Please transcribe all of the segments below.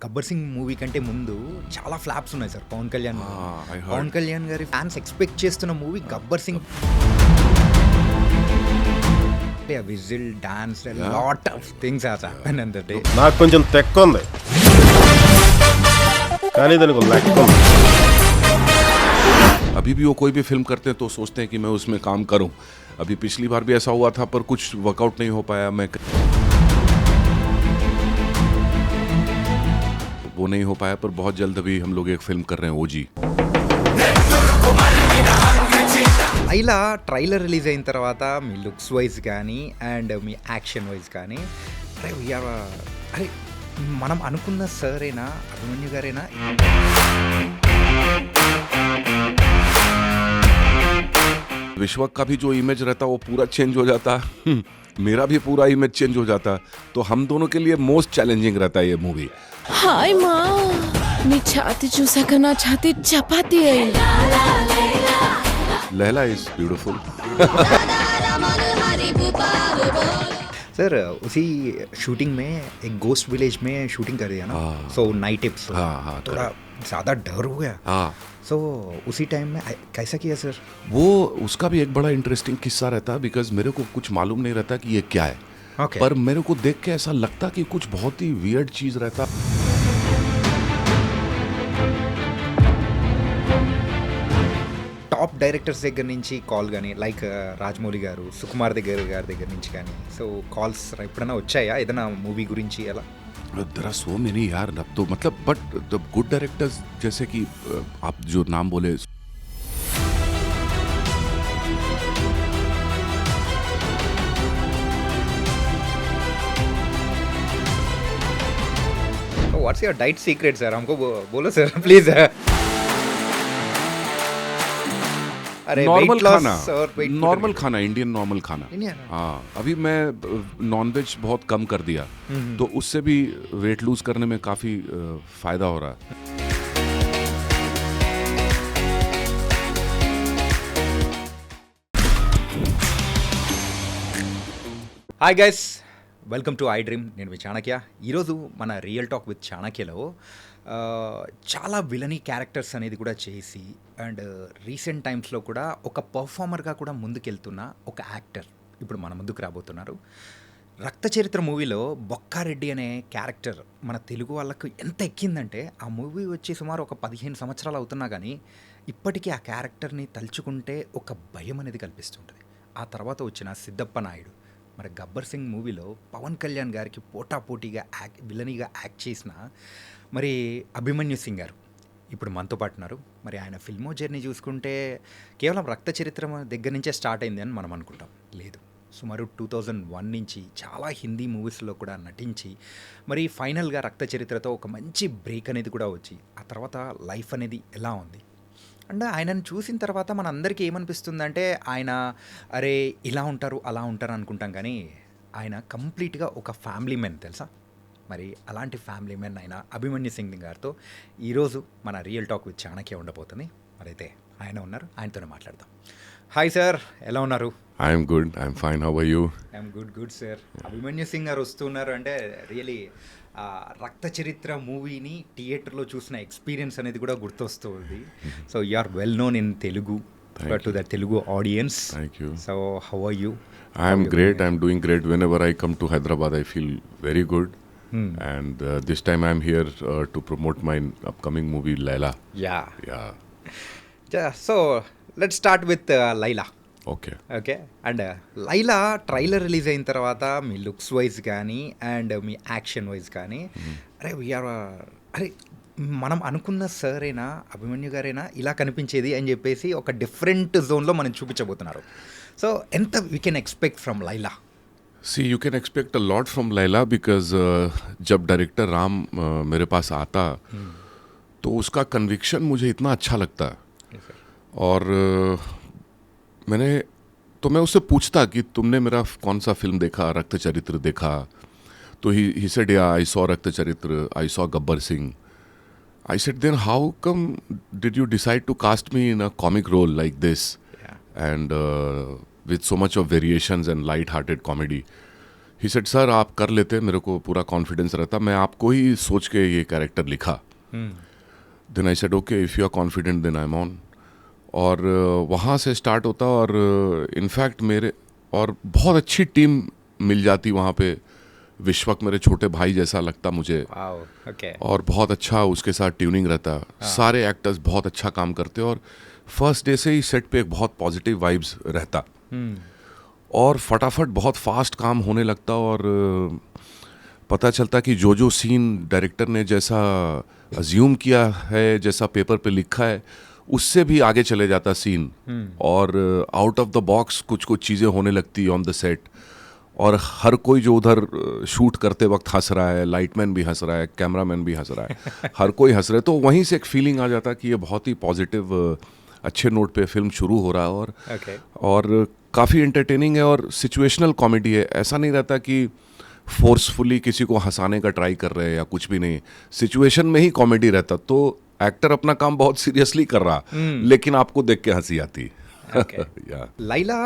'Gabbar Singh' movie కంటే ముందు చాలా ఫ్లాప్స్ ఉన్నాయి sir Pawan Kalyan movie. I heard. Pawan Kalyan గారి ఫ్యాన్స్ ఎక్స్పెక్ట్ చేస్తున్న movie 'Gabbar Singh'. Whistle dance lot of things has happen in the day. నాకు కొంచెం తెక్క ఉంది కానీ దానికి ఒక లెక్క ఉంది. अभी भी वो कोई भी फिल्म करते हैं तो सोचते हैं कि मैं उसमें काम करूं. अभी पिछली बार भी ऐसा हुआ था पर कुछ वर्कआउट नहीं हो पाया. मैं वो नहीं हो पाया पर बहुत जल्द अभी हम लोग एक फिल्म कर रहे हैं ओजी. లైలా ట్రైలర్ రిలీజ్ అయిన తర్వాత మీ లుక్స్ వైజ్ కానీ అండ్ మీ యాక్షన్ వైజ్ కానీ అరే మనం అనుకున్న సరేనా అభిమన్యు గారేనా? विश्व का भी जो इमेज रहता वो पूरा चेंज हो जाता. मेरा भी पूरा इमेज चेंज हो जाता. तो हम दोनों के लिए मोस्ट चैलेंजिंग रहता है ये मूवी. హాయ్ మా నీ ఛాతి చూసాక నా ఛాతి చపాతీ అయింది. Laila is beautiful. सर उसी शूटिंग में एक गोस्ट विलेज में शूटिंग कर दिया ना, सो नाइट टिप्स हाँ, थोड़ा ज़्यादा डर हो गया. हाँ, सो उसी टाइम में कैसा किया सर? वो उसका भी एक बड़ा इंटरेस्टिंग किस्सा रहता है बिकॉज मेरे को कुछ मालूम नहीं रहता कि ये क्या है. Okay. पर मेरे को देख के ऐसा लगता कि कुछ बहुत ही वियर्ड चीज रहता. టాప్ డైరెక్టర్స్ దగ్గర నుంచి కాల్ కానీ లైక్ రాజమౌళి గారు, సుకుమార్ గారి దగ్గర నుంచి కానీ సో కాల్స్ ఎప్పుడైనా వచ్చాయా ఏదైనా మూవీ గురించి అలా? देयर आर सो मेनी यार. अब तो मतलब बट द गुड डायरेक्टर्स जैसे कि आप जो नाम बोले what's your diet secret sir? हमको बोलो सर प्लीज. अरे नॉर्मल खाना, नॉर्मल नॉर्मल खाना, इंडियन नॉर्मल खाना. Indian? हाँ, अभी मैं नॉनवेज बहुत कम कर दिया तो उससे भी वेट लूज करने में काफी फायदा हो रहा है. Hi guys, welcome to I dream. నేను మీ చాణక్య. ఈరోజు మన రియల్ టాక్ విత్ చాణక్యలో చాలా విలనీ క్యారెక్టర్స్ అనేది కూడా చేసి అండ్ రీసెంట్ టైమ్స్లో కూడా ఒక పర్ఫార్మర్గా కూడా ముందుకెళ్తున్న ఒక యాక్టర్ ఇప్పుడు మన ముందుకు రాబోతున్నారు. రక్త చరిత్ర మూవీలో బొక్కారెడ్డి అనే క్యారెక్టర్ మన తెలుగు వాళ్ళకు ఎంత ఎక్కిందంటే ఆ మూవీ వచ్చి సుమారు ఒక 15 సంవత్సరాలు అవుతున్నా కానీ ఇప్పటికీ ఆ క్యారెక్టర్ని తలుచుకుంటే ఒక భయం అనేది కల్పిస్తుంటుంది. ఆ తర్వాత వచ్చిన సిద్ధప్ప నాయుడు, మరి 'గబ్బర్ సింగ్' మూవీలో పవన్ కళ్యాణ్ గారికి పోటాపోటీగా విలనీగా యాక్ట్ చేసిన మరి అభిమన్యు సింగ్ గారు ఇప్పుడు మనతో పాటు ఉన్నారు. మరి ఆయన ఫిల్మో జర్నీ చూసుకుంటే కేవలం రక్త చరిత్ర దగ్గర నుంచే స్టార్ట్ అయింది అని మనం అనుకుంటాం. లేదు, సుమారు 2001 నుంచి చాలా హిందీ మూవీస్లో కూడా నటించి మరి ఫైనల్గా రక్త చరిత్రతో ఒక మంచి బ్రేక్ అనేది కూడా వచ్చి ఆ తర్వాత లైఫ్ అనేది ఎలా ఉంది అండ్ ఆయనను చూసిన తర్వాత మన అందరికీ ఏమనిపిస్తుందంటే ఆయన అరే ఇలా ఉంటారు అలా ఉంటారు అనుకుంటాం, కానీ ఆయన కంప్లీట్గా ఒక ఫ్యామిలీ మెన్ తెలుసా. మరి అలాంటి ఫ్యామిలీ మెన్ అయిన అభిమన్యు సింగ్ గారితో ఈరోజు మన రియల్ టాక్ విత్ చాణక్య ఉండబోతుంది. మరైతే ఆయన ఉన్నారు, ఆయనతోనే మాట్లాడదాం. హాయ్ సార్, ఎలా ఉన్నారు? I'm good, I'm fine. How are you? I'm good sir. Abhimanyu Singh గారు వస్తున్నారు అంటే రియలీ రక్త చరిత్ర మూవీని థియేటర్లో చూసిన ఎక్స్పీరియన్స్ అనేది కూడా గుర్తొస్తుంది. So you are well known in Telugu to the Telugu audience. Thank you. So how are you? I am great. I am doing great. Whenever I come to Hyderabad, I feel very good. And this time I am here to promote my upcoming movie, Laila. Yeah Yeah. So let start with Laila. Okay. Okay, and Laila trailer release అయిన తర్వాత మీ looks wise కానీ and me action wise కానీ అరే మనం అనుకున్న సరేనా అభిమన్యు గారేనా ఇలా కనిపించేది అని చెప్పేసి ఒక డిఫరెంట్ జోన్లో మనం చూపించబోతున్నారు. సో ఎంత we can expect from Laila? See, you can expect a lot from Laila because जब डायरेक्टर राम मेरे पास आता तो उसका कन्विक्शन मुझे इतना अच्छा लगता है. और मैं उससे पूछता कि तुमने मेरा कौन सा फिल्म देखा, रक्त चरित्र देखा? तो ही सेड या आई सॉ रक्त चरित्र, I saw Gabbar Singh. I said then how come did you decide to cast me in a comic role like this and with so much of variations and light-hearted comedy? He said sir आप कर लेते, मेरे को पूरा confidence रहता, मैं आपको ही सोच के ये कैरेक्टर लिखा. Then I said okay if you are confident then I am on. और वहाँ से स्टार्ट होता और इनफैक्ट मेरे और बहुत अच्छी टीम मिल जाती वहाँ पे. विश्वक मेरे छोटे भाई जैसा लगता मुझे. Wow, okay. और बहुत अच्छा उसके साथ ट्यूनिंग रहता. सारे एक्टर्स बहुत अच्छा काम करते और फर्स्ट डे से ही सेट पे एक बहुत पॉजिटिव वाइब्स रहता. और फटाफट बहुत फास्ट काम होने लगता और पता चलता कि जो सीन डायरेक्टर ने जैसा अज्यूम किया है, जैसा पेपर पे लिखा है, उससे भी आगे चले जाता सीन. और आउट ऑफ द बॉक्स कुछ चीज़ें होने लगती ऑन द सेट. और हर कोई जो उधर शूट करते वक्त हंस रहा है, लाइटमैन भी हंस रहा है, कैमरामैन भी हंस रहा है, हर कोई हंस रहा है. तो वहीं से एक फीलिंग आ जाता कि ये बहुत ही पॉजिटिव अच्छे नोट पे फिल्म शुरू हो रहा है. और काफ़ी एंटरटेनिंग है और सिचुएशनल कॉमेडी है. ऐसा नहीं रहता कि फोर्सफुली किसी को हंसाने का ट्राई कर रहे हैं या कुछ भी नहीं. सिचुएशन में ही कॉमेडी रहता. तो एक्टर अपना काम बहुत सीरियसली कर रहा, लेकिन आपको देख के हंसी आती. Yeah. Laila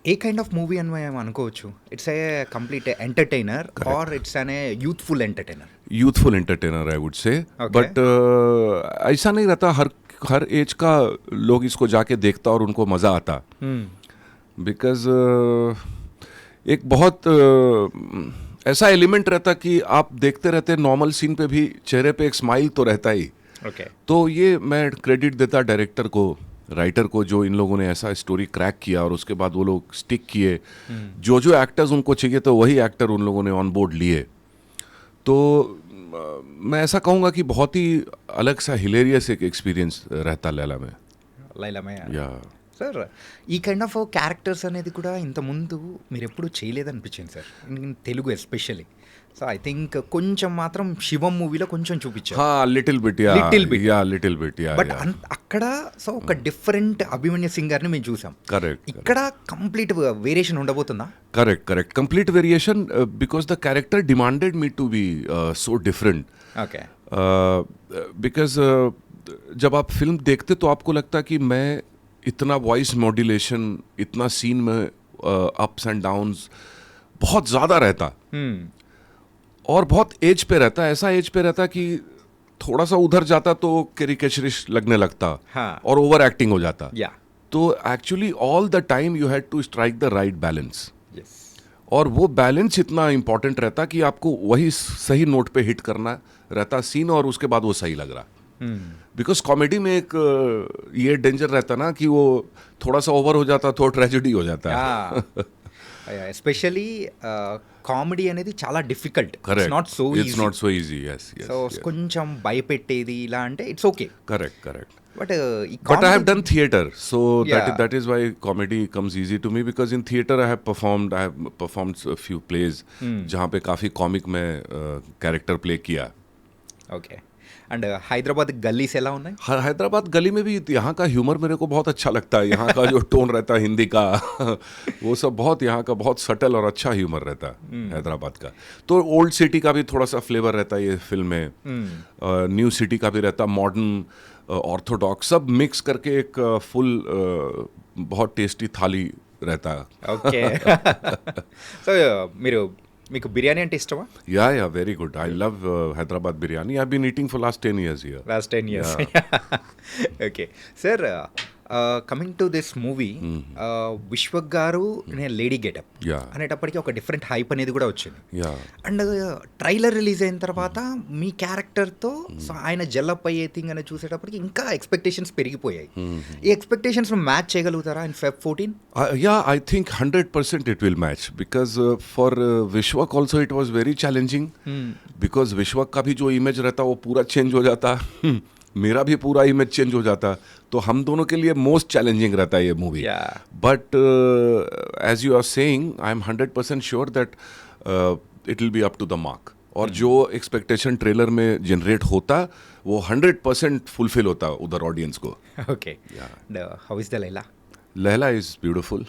a kind of movie అని మనం అనుకోవచ్చు? It's a complete entertainer or it's an youthful entertainer? Youthful entertainer I would say. Okay. But ऐसा नहीं रहता हर एज का लोग इसको जाके देखता और उनको मज़ा आता. बिकॉज एक बहुत ऐसा एलिमेंट रहता कि आप देखते रहते नॉर्मल सीन पे भी चेहरे पे एक स्माइल तो रहता ही. ఓకే. तो ये मैं क्रेडिट देता डायरेक्टर को, राइटर को, जो इन लोगों ने ऐसा स्टोरी क्रैक किया और उसके बाद वो लोग स्टिक किए. जो एक्टर्स उनको चाहिए तो वही एक्टर उन लोगों ने ऑन बोर्ड लिए. तो मैं ऐसा कहूँगा कि बहुत ही अलग सा हिलेरियस एक एक्सपीरियंस रहता लैला में. లైలామే. या సార్ ఈ కైండ్ ఆఫ్ క్యారెక్టర్స్ అనేది కూడా ఇంతకుముందు మీరు ఎప్పుడు చేయలేదనిపించింది sir, in Telugu especially. So I think కొంచెం మాత్రం శివం మూవీలో కొంచెం చూపించారు. हाँ little bit yeah Little bit. Little bit yeah but అక్కడ సో ఒక డిఫరెంట్ అభిమన్యు సింగర్ని మేము చూసాం. करेक्ट ఇక్కడ కంప్లీట్ వేరియేషన్ ఉండబోతుందా? Correct complete variation because the character demanded me to be so different. Okay. Because जब आप फिल्म देखते तो आपको लगता कि मैं इतना वॉइस मॉड्यूलेशन, इतना सीन में अप्स एंड डाउन्स बहुत ज़्यादा रहता और बहुत एज पे रहता. ऐसा एज पे रहता कि थोड़ा सा उधर जाता तो कैरिकेचरिश लगने लगता. हाँ. और ओवर एक्टिंग हो जाता. యా. तो actually all the time you had to strike the right balance. Yes. और वो बैलेंस इतना इंपॉर्टेंट रहता कि आपको वही सही नोट पे हिट करना रहता सीन और उसके बाद वो सही लग रहा. बिकॉज कॉमेडी में एक ये डेंजर रहता ना कि वो थोड़ा सा ओवर हो जाता तो ट्रेजेडी हो जाता है. ఎస్పెషలీ కామెడీ అనేది చాలా difficult. Correct. Not so It's easy. not so easy. Yes. So కొంచెం భయపెట్టేది ఇలా అంటే ఇట్స్ ఓకే. Correct. బట్ ఈ But I have done theater, so Yeah. that is why comedy comes easy to me, because in theater I have performed a few plays जहाँ पे काफ़ी comic में character play किया. Okay. And Hyderabad gallis ఎలా ఉన్నాయి? हैदराबाद गली में भी यहाँ का ह्यूमर मेरे को बहुत अच्छा लगता है. यहाँ का जो टोन रहता है हिंदी का वो सब बहुत यहाँ का बहुत सटल और अच्छा ह्यूमर रहता है हैदराबाद का. तो ओल्ड सिटी का भी थोड़ा सा फ्लेवर रहता है ये फिल्म में. न्यू सिटी का भी रहता, मॉडर्न, ऑर्थोडॉक्स, सब मिक्स करके एक फुल बहुत टेस्टी थाली रहता. ఓకే. సో మీకు బిర్యానీ అంటే ఇష్టమా? Yeah, very good. I love Hyderabad biryani. I've been eating for last 10 years here. Last 10 years. Okay sir, coming to this movie, Vishwak గారు లేడీ గెటప్ Yeah. అనేటప్పటికి ఒక డిఫరెంట్ హైప్ అనేది కూడా వచ్చింది. Yeah. అండ్ ట్రైలర్ రిలీజ్ అయిన తర్వాత మీ క్యారెక్టర్తో so ఆయన జల్లప్ అయ్యే థింగ్ అనేది చూసేటప్పటికి ఇంకా ఎక్స్పెక్టేషన్స్ పెరిగిపోయాయి. ఈ ఎక్స్పెక్టేషన్స్ మ్యాచ్ చేయగలుగుతారా in Feb 14? Yeah, I think 100% it will match, because for Vishwak also it was very challenging, because Vishwak का भी जो इमेज रहता वो पूरा चेंज हो जाता. मेरा भी पूरा इमेज चेंज हो जाता. तो हम दोनों के लिए मोस्ट चैलेंजिंग रहता है ये movie. Yeah. But as you are saying, I am 100% sure that it will be up to the mark. और जो एक्सपेक्टेशन ट्रेलर में जनरेट होता वो 100% फुलफिल होता उधर ऑडियंस को. Okay. And how is the Laila? Laila is beautiful.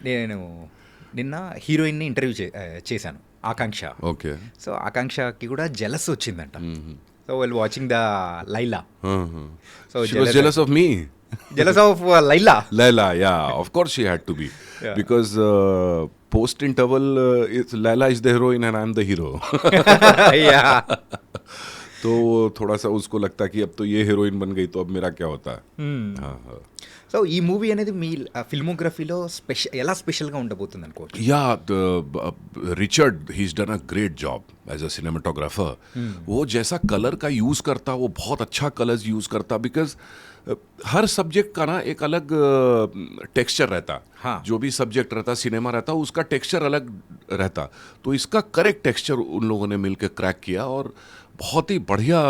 నేను నిన్న హీరోయిన్ని ఇంటర్వ్యూ చేశాను, ఆకాంక్ష. ओके. సో ఆకాంక్షకి కూడా జెలస్ వచ్చిందంట. So well watching the Laila. So She was jealous of me. jealous of Laila. Laila, yeah, of course she had to be. Yeah. Because post interval, Laila is the heroine and I'm the hero. Yeah. तो थोड़ा सा उसको लगता कि अब तो ये heroine बन गई तो अब मेरा क्या होता है. हाँ, हाँ. సో ఈ మూవీ అనేది మీ ఫిల్మోగ్రఫీలో ఎలా స్పెషల్గా ఉండబోతుంది అనుకోవచ్చు. Yeah, Richard, he's done a great job as a cinematographer. वो जैसा कलर का यूज़ करता वो बहुत अच्छा कलर्स यूज़ करता बिकॉज हर सब्जेक्ट का ना एक अलग टेक्सचर रहता. हाँ. जो भी सब्जेक्ट रहता सिनेमा रहता उसका टेक्सचर अलग रहता. तो इसका करेक्ट टेक्सचर उन लोगों ने मिलकर क्रैक किया और बहुत ही बढ़िया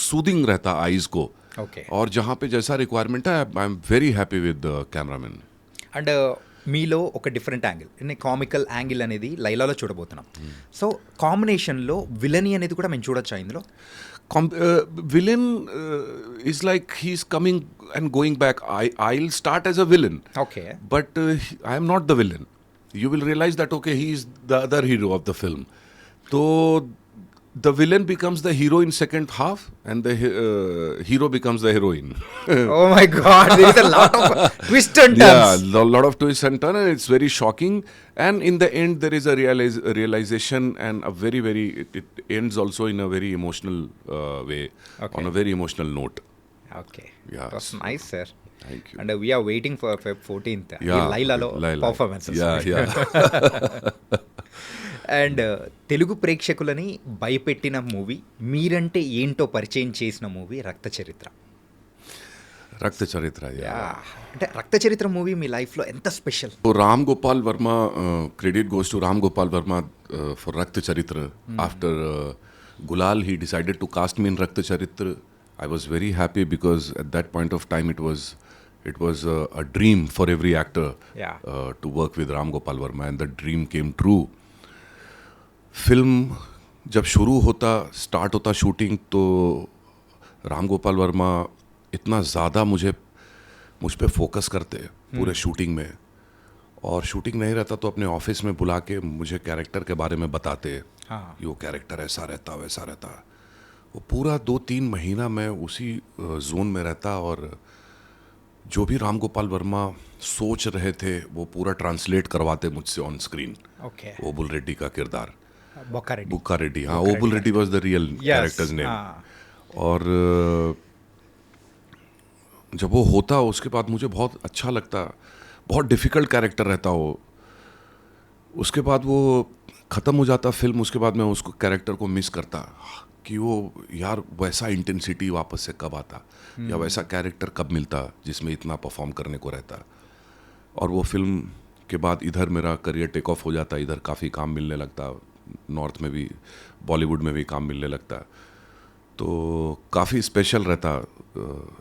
सूदिंग रहता आईज को. ఓకే. और जहाँ पे जैसा रिक्वायरमेंट है I am very happy with cameraman. And మీలో ఒక డిఫరెంట్ యాంగిల్ అంటే కామికల్ యాంగిల్ అనేది లైలాలో చూడబోతున్నాం. సో కాంబినేషన్లో విలనీ అనేది కూడా మేము చూడొచ్చా ఇందులో? Villain is like he's coming and going back. I'll start as a villain, okay. but I am not the villain. You will realize that okay, he is the other hero of the film. So the villain becomes the hero in second half, and the hero becomes the heroine. Oh my god, there is a lot of twist and turns. Yeah, a lot of twists and turns, and it's very shocking. And in the end, there is a realization, and a very, very. It ends also in a very emotional way, Okay. on a very emotional note. Okay. Yeah, that's so- nice sir. Thank you. And we are waiting for Feb 14th ఈ Yeah, లైలాలో Laila. Performances. Yeah, yeah. And Telugu ప్రేక్షకులని భయపెట్టిన movie, మీరంటే ఏంటో పరిచయం చేసిన movie రక్త చరిత్ర. रक्त चरित्र, yeah. అంటే రక్త చరిత్ర మూవీ మీ లైఫ్లో ఎంత special? So Ram Gopal Verma, credit goes to Ram Gopal Verma for Rakt Charitra. After Gulal, he decided to cast me in Rakt Charitra. I was very happy because at that point of time it was a dream for every actor Yeah. to work with Ram Gopal Verma, and the dream came true. Film जब शुरू होता start होता shooting तो राम गोपाल वर्मा इतना ज़्यादा मुझ पे focus करते पूरे शूटिंग में, और शूटिंग नहीं रहता तो अपने ऑफिस में बुला के मुझे कैरेक्टर के बारे में बताते. हाँ. ये वो कैरेक्टर ऐसा रहता वैसा रहता. वो पूरा 2-3 महीना मैं उसी जोन में रहता, और जो भी राम गोपाल वर्मा सोच रहे थे वो पूरा ट्रांसलेट करवाते मुझसे on screen. Okay. Obul Reddy का किरदार, బొక్కారెడ్డి. बुक्का रेड्डी. हाँ, Obul Reddy was the real characters name. और जब वो होता उसके बाद मुझे बहुत अच्छा लगता. बहुत डिफ़िकल्ट कैरेक्टर रहता वो. उसके बाद वो ख़त्म हो जाता फिल्म, उसके बाद मैं उसको कैरेक्टर को मिस करता कि वो यार वैसा इंटेंसिटी वापस से कब आता, या वैसा कैरेक्टर कब मिलता जिसमें इतना परफॉर्म करने को रहता. और वो फिल्म के बाद इधर मेरा करियर टेक ऑफ हो जाता, इधर काफ़ी काम मिलने लगता, नॉर्थ में भी बॉलीवुड में भी काम मिलने लगता. तो काफ़ी स्पेशल रहता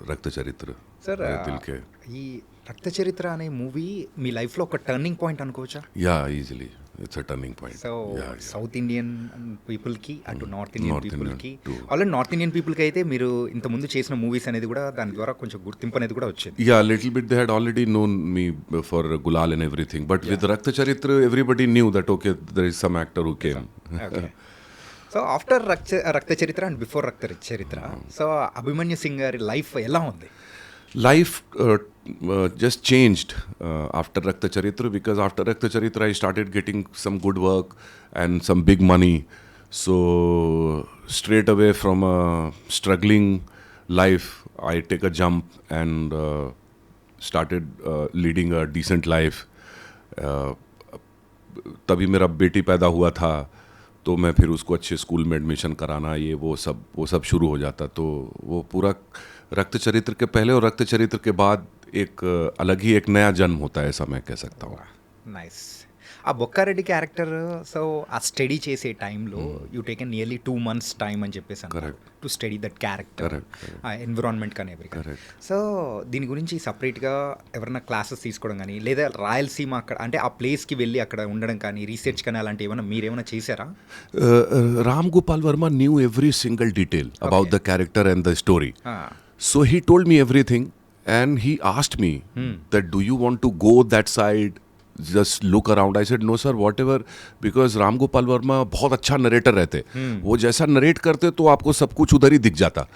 रक्त चरित्र సార్ मेरे दिल के. ఈ రక్త చరిత్ర అనే మూవీ మీ లైఫ్లో ఒక టర్నింగ్ పాయింట్ అనుకోవచ్చా? या easily it's a turning point. So south Indian పీపుల్కి అటు నార్త్ ఇండియన్ North Indian పీపుల్కి, too. ఆల్రెడీ నార్త్ ఇండియన్ పీపుల్కి అయితే మీరు ఇంతకుముందు చేసిన మూవీస్ అనేది కూడా దాని ద్వారా కొంచెం గుర్తింపు అనేది కూడా వచ్చింది. Yeah, a little bit they had already known me for Gulal and everything, but with Rakt Charitra everybody knew that okay, there is some actor who came. Okay. So after Rakta చరిత్ర అండ్ బిఫోర్ రక్త చరిత్ర, so Abhimanyu Singh గారి life ఎలా ఉంది? Life just changed after Rakta Charitra, because after Rakta Charitra I started getting some good work and some big money. So straight away from a struggling life I take a jump and started leading a decent life. तभी मेरा बेटी पैदा हुआ था तो मैं फिर उसको अच्छे स्कूल में एडमिशन कराना, ये वो सब शुरू हो जाता. तो वो पूरा रक्त चरित्र के पहले और रक्त चरित्र के बाद एक अलग ही एक नया जन्म होता है, ऐसा मैं कह सकता हूँ. నైస్. ఆ బొక్కారెడ్డి క్యారెక్టర్, సో ఆ స్టడీ చేసే టైంలో you taken nearly 2 months time అని చెప్పేసి టు స్టడీ దట్ క్యారెక్టర్, ఆ ఎన్విరాన్మెంట్ కానీ ఎవ్రీథింగ్. సో దీని గురించి సపరేట్గా ఎవరైనా క్లాసెస్ తీసుకోవడం కానీ, లేదా రాయలసీమ అక్కడ అంటే ఆ ప్లేస్కి వెళ్ళి అక్కడ ఉండడం కానీ, రీసెర్చ్ కానీ అలాంటి ఏమైనా మీరేమైనా చేశారా? Ram Gopal Verma knew every single detail about the character and the story. So he told me everything, and he asked me that do you want to go that side, just look around. I said no sir, whatever, because Ram Gopal Verma बहुत अच्छा narrator रहते. वो जैसा narrate करते तो आपको सब कुछ उधर ही दिख जाता,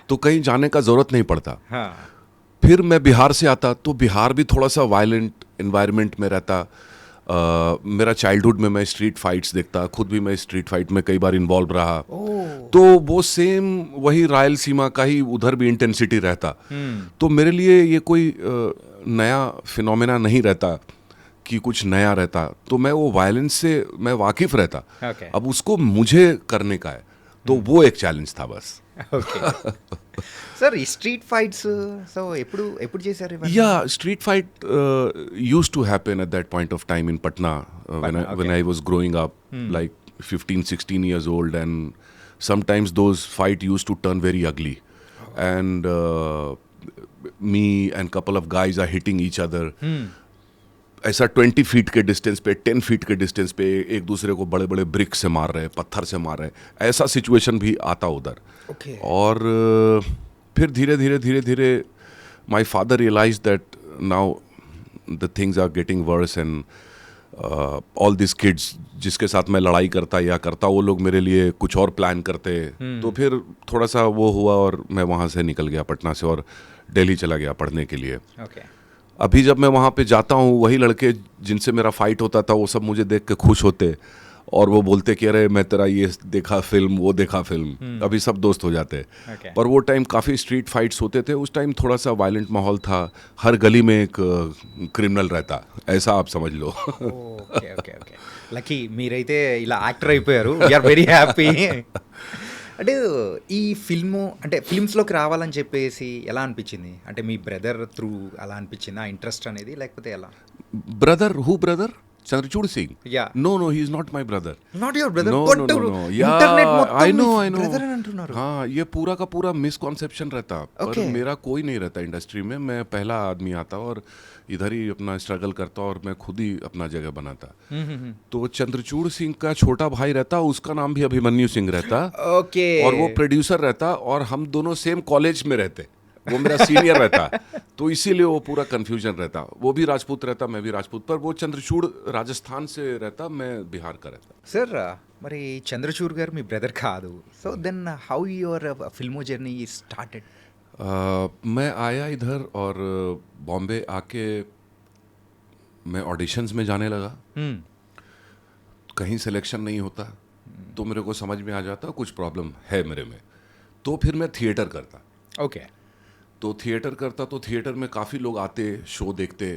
तो कहीं जाने का जरूरत नहीं पड़ता. फिर मैं बिहार से आता तो बिहार भी थोड़ा सा वायलेंट एनवायरनमेंट में रहता। मेरा चाइल्डहुड में मैं स्ट्रीट फाइट्स देखता, खुद भी मैं स्ट्रीट फाइट में कई बार इन्वॉल्व रहा। तो वो सेम वही रायलसीमा का ही उधर भी इंटेंसिटी रहता। तो मेरे लिए ये कोई नया फिनोमेना नहीं रहता कि कुछ नया रहता। तो मैं वो वायलेंस से मैं वाकिफ रहता। Okay. अब उसको मुझे करने का है, तो वो एक चैलेंज था बस। ఓకే సార్ ఈ స్ట్రీట్ ఫైట్స్ సో ఎప్పుడు ఎప్పుడు చేశారు ఇవన్నీ? Yeah, street fight used to happen at that point of time in Patna, when I was growing up, like 15, 16 years old, and sometimes those fight used to turn very ugly, and me and couple of guys are hitting each other. ऐसा 20 feet के distance पे, 10 feet के distance पे एक दूसरे को बड़े बड़े ब्रिक से मार रहे, पत्थर से मार रहे, ऐसा सिचुएशन भी आता उधर। Okay. और फिर धीरे धीरे धीरे धीरे my father realise that now the things are getting worse, and all this kids जिसके साथ मैं लड़ाई करता या करता, वो लोग मेरे लिए कुछ और प्लान करते। तो फिर थोड़ा सा वो हुआ और मैं वहाँ से निकल गया पटना से और दिल्ली चला गया पढ़ने के लिए। ఓకే अभी जब मैं वहाँ पे जाता हूँ, वही लड़के जिनसे मेरा फाइट होता था वो सब मुझे देख के खुश होते और वो बोलते कि अरे मैं तेरा ये देखा फिल्म, वो देखा फिल्म। अभी सब दोस्त हो जाते। Okay. पर वो टाइम काफ़ी स्ट्रीट फाइट्स होते थे। उस टाइम थोड़ा सा वायलेंट माहौल था, हर गली में एक क्रिमिनल रहता, ऐसा आप समझ लो। ఓకే ఓకే ఓకే లక్కీ మీరైతే ఇలా యాక్టర్ అయిపోయారు. We are very happy. అంటే ఈ ఫిల్ము అంటే ఫిల్మ్స్లోకి రావాలని చెప్పేసి ఎలా అనిపించింది? అంటే మీ బ్రదర్ త్రూ అలా అనిపించింది ఆ ఇంట్రెస్ట్ అనేది, లేకపోతే ఎలా? Brother, who brother? Chandrachud Singh? Yeah. No, no, he is not my brother. Not your brother. No, no, no, no. Yeah, internet మొత్తం I know, I know. Brother అని అంటున్నారు. हाँ, ये पूरा का पूरा मिसकॉन्सेप्शन रहता। पर Okay. मेरा कोई नहीं रहता इंडस्ट्री में। मैं पहला आदमी आता और इधर ही अपना स्ट्रगल करता और मैं खुद ही अपना जगह बनाता। तो चंद्रचूड़ सिंह का छोटा भाई रहता, उसका नाम भी अभिमन्यु सिंह रहता, ఓకే और वो प्रोड्यूसर रहता, और हम दोनों सेम कॉलेज में रहते। वो मेरा सीनियर रहता, तो इसीलिए वो पूरा कंफ्यूजन रहता। वो भी राजपूत रहता, मैं भी राजपूत, पर वो चंद्रचूड़ राजस्थान से रहता, मैं बिहार का रहता। సార్ మరి చంద్రచూర్ గారు మీ బ్రదర్ కాదు. So then how your film journey started? मैं आया इधर और बॉम्बे आके मैं ऑडिशंस में जाने लगा। कहीं सिलेक्शन नहीं होता तो मेरे को समझ में आ जाता कुछ प्रॉब्लम है मेरे में। तो फिर मैं थिएटर करता। ఓకే तो थिएटर करता तो थिएटर में काफ़ी लोग आते, शो देखते।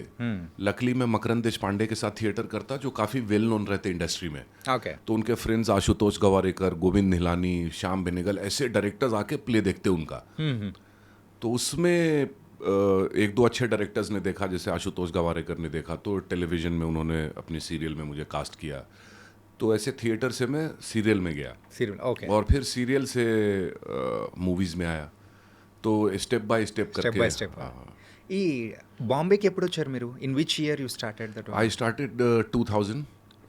लकली मैं मकरंद देशपांडे के साथ थिएटर करता, जो काफ़ी वेल नोन रहते इंडस्ट्री में। ఓకే तो उनके फ्रेंड्स आशुतोष गवारेकर, गोविंद निहलानी, श्याम बेनेगल, ऐसे डायरेक्टर्स आके प्ले देखते उनका। तो उसमें एक दो अच्छे डायरेक्टर्स ने देखा, जैसे आशुतोष गवारेकर ने देखा, तो टेलीविज़न में उन्होंने अपनी सीरियल में मुझे कास्ट किया। तो ऐसे थिएटर से मैं सीरियल में गया, సీరియల్ ఓకే और फिर सीरियल से मूवीज़ में आया। तो स्टेप बाय स्टेप స్టెప్ करके బై స్టెప్. ఈ బాంబేకి ఎప్పుడు వచ్చారు మీరు? In which year you started that? I started 2000.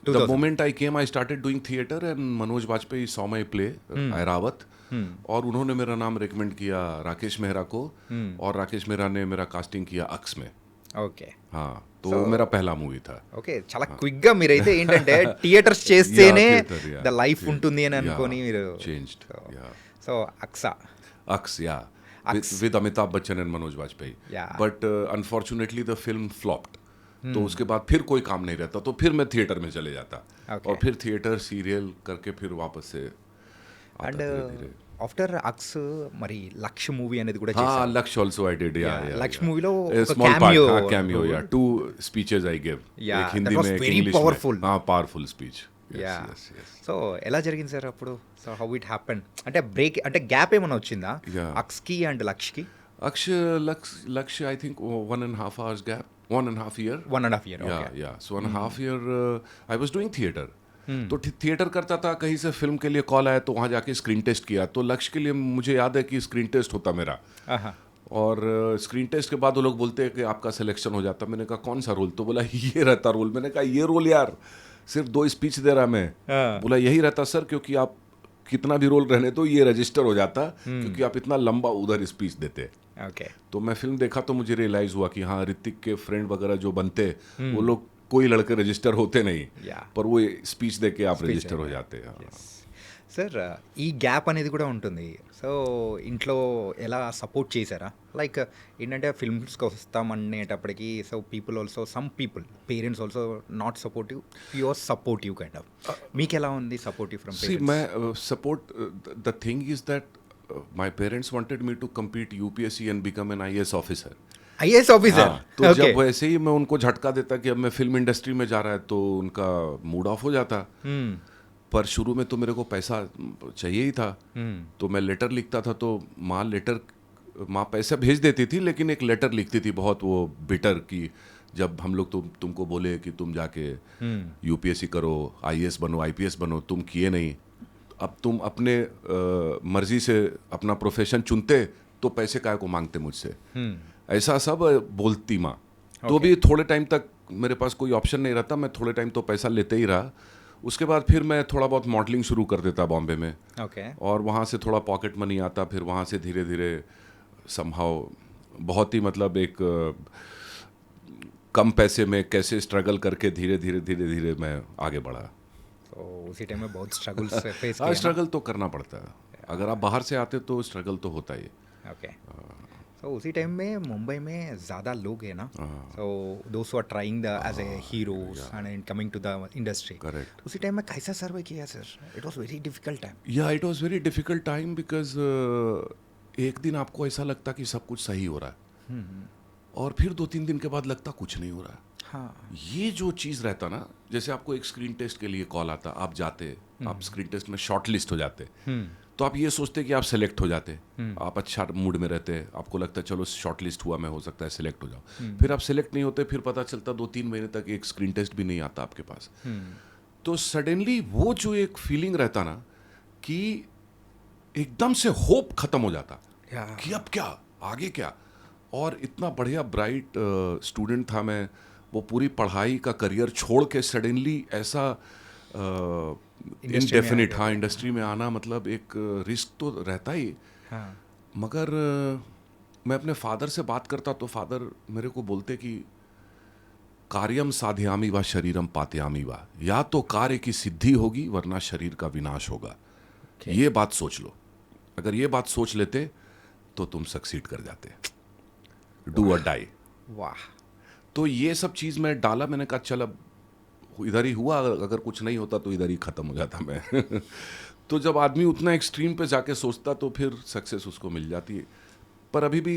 The 2000. moment I came, I started doing theatre, and Manoj Bajpayee saw my play, Airawat, और उन्होंने मेरा नाम रिकमेंड किया राकेश मेहरा को, और राकेश मेहरा ने मेरा कास्टिंग किया अक्स में। ఓకే हाँ, तो वो मेरा पहला मूवी था। ఓకే చాలా క్విక్ గా మీరైతే ఏంటంటే థియేటర్స్ చేస్తేనే Yeah, theatre, yeah. The life Yeah. ఉంటుంది అని అనుకొని Yeah, మీరు changed, yeah. సో అక్సా Aks, yeah. Aks. With Amitabh Bachchan and Manoj Bajpayee. Yeah. But unfortunately the film flopped. तो उसके बाद फिर कोई काम नहीं रहता, तो फिर मैं थिएटर में चले जाता। Okay. और फिर थिएटर सीरियल करके फिर वापस से आता అండ్ धीरे-धीरे। ఆఫ్టర్ అక్స్ మరి లక్ష మూవీ అనేది కూడా हाँ, చేశారు. Laksh also I did, yeah, Yeah, yeah. Laksh yeah. movie లో A ఒక small cameo part, हाँ, cameo, role. yeah. 2 speeches I gave. Yeah, एक हिंदी that was में, एक very English powerful. में। हाँ, powerful speech. Yes, yeah yes, yes. So ఎలా జరిగింది సార్ అప్పుడు? So how it happen? అంటే బ్రేక్ అంటే గ్యాప్ ఏమైనా వచ్చిందా Yeah. అక్స్కి అండ్ లక్ష్కి? Laksh, I think 1.5 hours gap, 1.5 year. 1.5 year. Yeah, Okay. yeah. So 1.5 year I was doing theater. तो थिएटर करता था, कहीं से फिल्म के लिए कॉल आया तो वहाँ जाके स्क्रीन टेस्ट किया। तो लक्ष्य के लिए मुझे याद है कि स्क्रीन टेस्ट होता मेरा, ఆహా. और स्क्रीन टेस्ट के बाद वो लोग बोलते हैं कि आपका सिलेक्शन हो जाता। मैंने कहा कौन सा रोल? तो बोला ये रहता रोल। मैंने कहा ये रोल यार, सिर्फ 2 स्पीच दे रहा मैं। हाँ. बोला यही रहता सर, क्योंकि आप कितना भी रोल रहने तो ये रजिस्टर हो जाता, क्योंकि आप इतना लंबा उधर स्पीच देते। ఓకే तो मैं फिल्म देखा तो मुझे रियलाइज हुआ कि हाँ, ऋतिक के फ्रेंड वगैरह जो बनते, वो लोग कोई लड़के रजिस्टर होते नहीं, Yeah. पर वो स्पीच दे के आप Speech रजिस्टर दे हो के. जाते हैं। हाँ। సార్ ఈ గ్యాప్ అనేది కూడా ఉంటుంది. సో, ఇంట్లో ఎలా సపోర్ట్ చేశారా? లైక్ ఏంటంటే ఫిల్మ్స్‌కి వస్తామనేటప్పటికి so, people also some people parents also not supportive, your supportive kind of. మీకెలా ఉంది supportive from See, parents? my support. The thing is that my parents wanted me to compete UPSC and become an IAS officer. IAS officer. हाँ, तो okay. जब वैसे ही मैं उनको झटका देता कि अब मैं फिल्म इंडस्ट्री में जा रहा है तो उनका मूड ऑफ हो जाता. पर शुरू में तो मेरे को पैसा चाहिए ही था. तो मैं लेटर लिखता था तो माँ पैसा भेज देती थी, लेकिन एक लेटर लिखती थी बहुत वो बिटर की जब हम लोग तुमको बोले कि तुम जाके यूपीएससी करो, आईएएस बनो, आईपीएस बनो, तुम किए नहीं. अब तुम अपने मर्जी से अपना प्रोफेशन चुनते तो पैसे काहे को मांगते मुझसे. ऐसा सब बोलती माँ. तो भी थोड़े टाइम तक मेरे पास कोई ऑप्शन नहीं रहता, मैं थोड़े टाइम तो पैसा लेते ही रहा. उसके बाद फिर मैं थोड़ा बहुत मॉडलिंग शुरू कर देता बॉम्बे में, ఓకే. और वहाँ से थोड़ा पॉकेट मनी आता. फिर वहाँ से धीरे धीरे समहाउ बहुत ही मतलब एक कम पैसे में कैसे स्ट्रगल करके धीरे धीरे मैं आगे बढ़ा. సో, उसी टाइम में बहुत स्ट्रगल्स फेस हाँ, किया. स्ट्रगल तो करना पड़ता है. अगर आप बाहर से आते तो स्ट्रगल तो होता ही है. ओके. सो उसी टाइम में मुंबई में ज़्यादा लोग हैं ना, so those are trying the as a heroes and coming to the industry. Correct. उसी टाइम में कैसा सर्वे किया sir? It was very difficult time. Yeah it was very difficult time because एक दिन आपको ऐसा लगता कि सब कुछ सही हो रहा है, और फिर 2-3 दिन के बाद लगता कुछ नहीं हो रहा है. हाँ. ये जो चीज़ रहता ना, जैसे आपको एक स्क्रीन टेस्ट के लिए कॉल आता, आप जाते, आप स्क्रीन टेस्ट में शॉर्ट लिस्ट हो जाते, तो आप ये सोचते कि आप सेलेक्ट हो जाते, आप अच्छा मूड में रहते, आपको लगता है चलो शॉर्ट लिस्ट हुआ, मैं हो सकता है सेलेक्ट हो जाऊँ. फिर आप सेलेक्ट नहीं होते, फिर पता चलता 2-3 महीने तक एक स्क्रीन टेस्ट भी नहीं आता आपके पास. तो सडनली वो जो एक फीलिंग रहता ना कि एकदम से होप खत्म हो जाता या. कि अब क्या, आगे क्या. और इतना बढ़िया ब्राइट स्टूडेंट था मैं, वो पूरी पढ़ाई का करियर छोड़ के सडनली ऐसा इनडेफिनिट, हाँ, इंडस्ट्री में आना मतलब एक रिस्क तो रहता ही. हाँ. मगर मैं अपने फादर से बात करता तो फादर मेरे को बोलते कि कार्यम साध्यामी व शरीरम पात्यामी वा, या तो कार्य की सिद्धि होगी वरना शरीर का विनाश होगा. ये बात सोच लो. अगर ये बात सोच लेते तो तुम सक्सीड कर जाते. डू और डाई. वाह. तो ये सब चीज़ मैं डाला. मैंने कहा चल अब इधर ही हुआ, अगर कुछ नहीं होता तो इधर ही ख़त्म हो जाता मैं. तो जब आदमी उतना एक्सट्रीम पे जाके सोचता तो फिर सक्सेस उसको मिल जाती है. पर अभी भी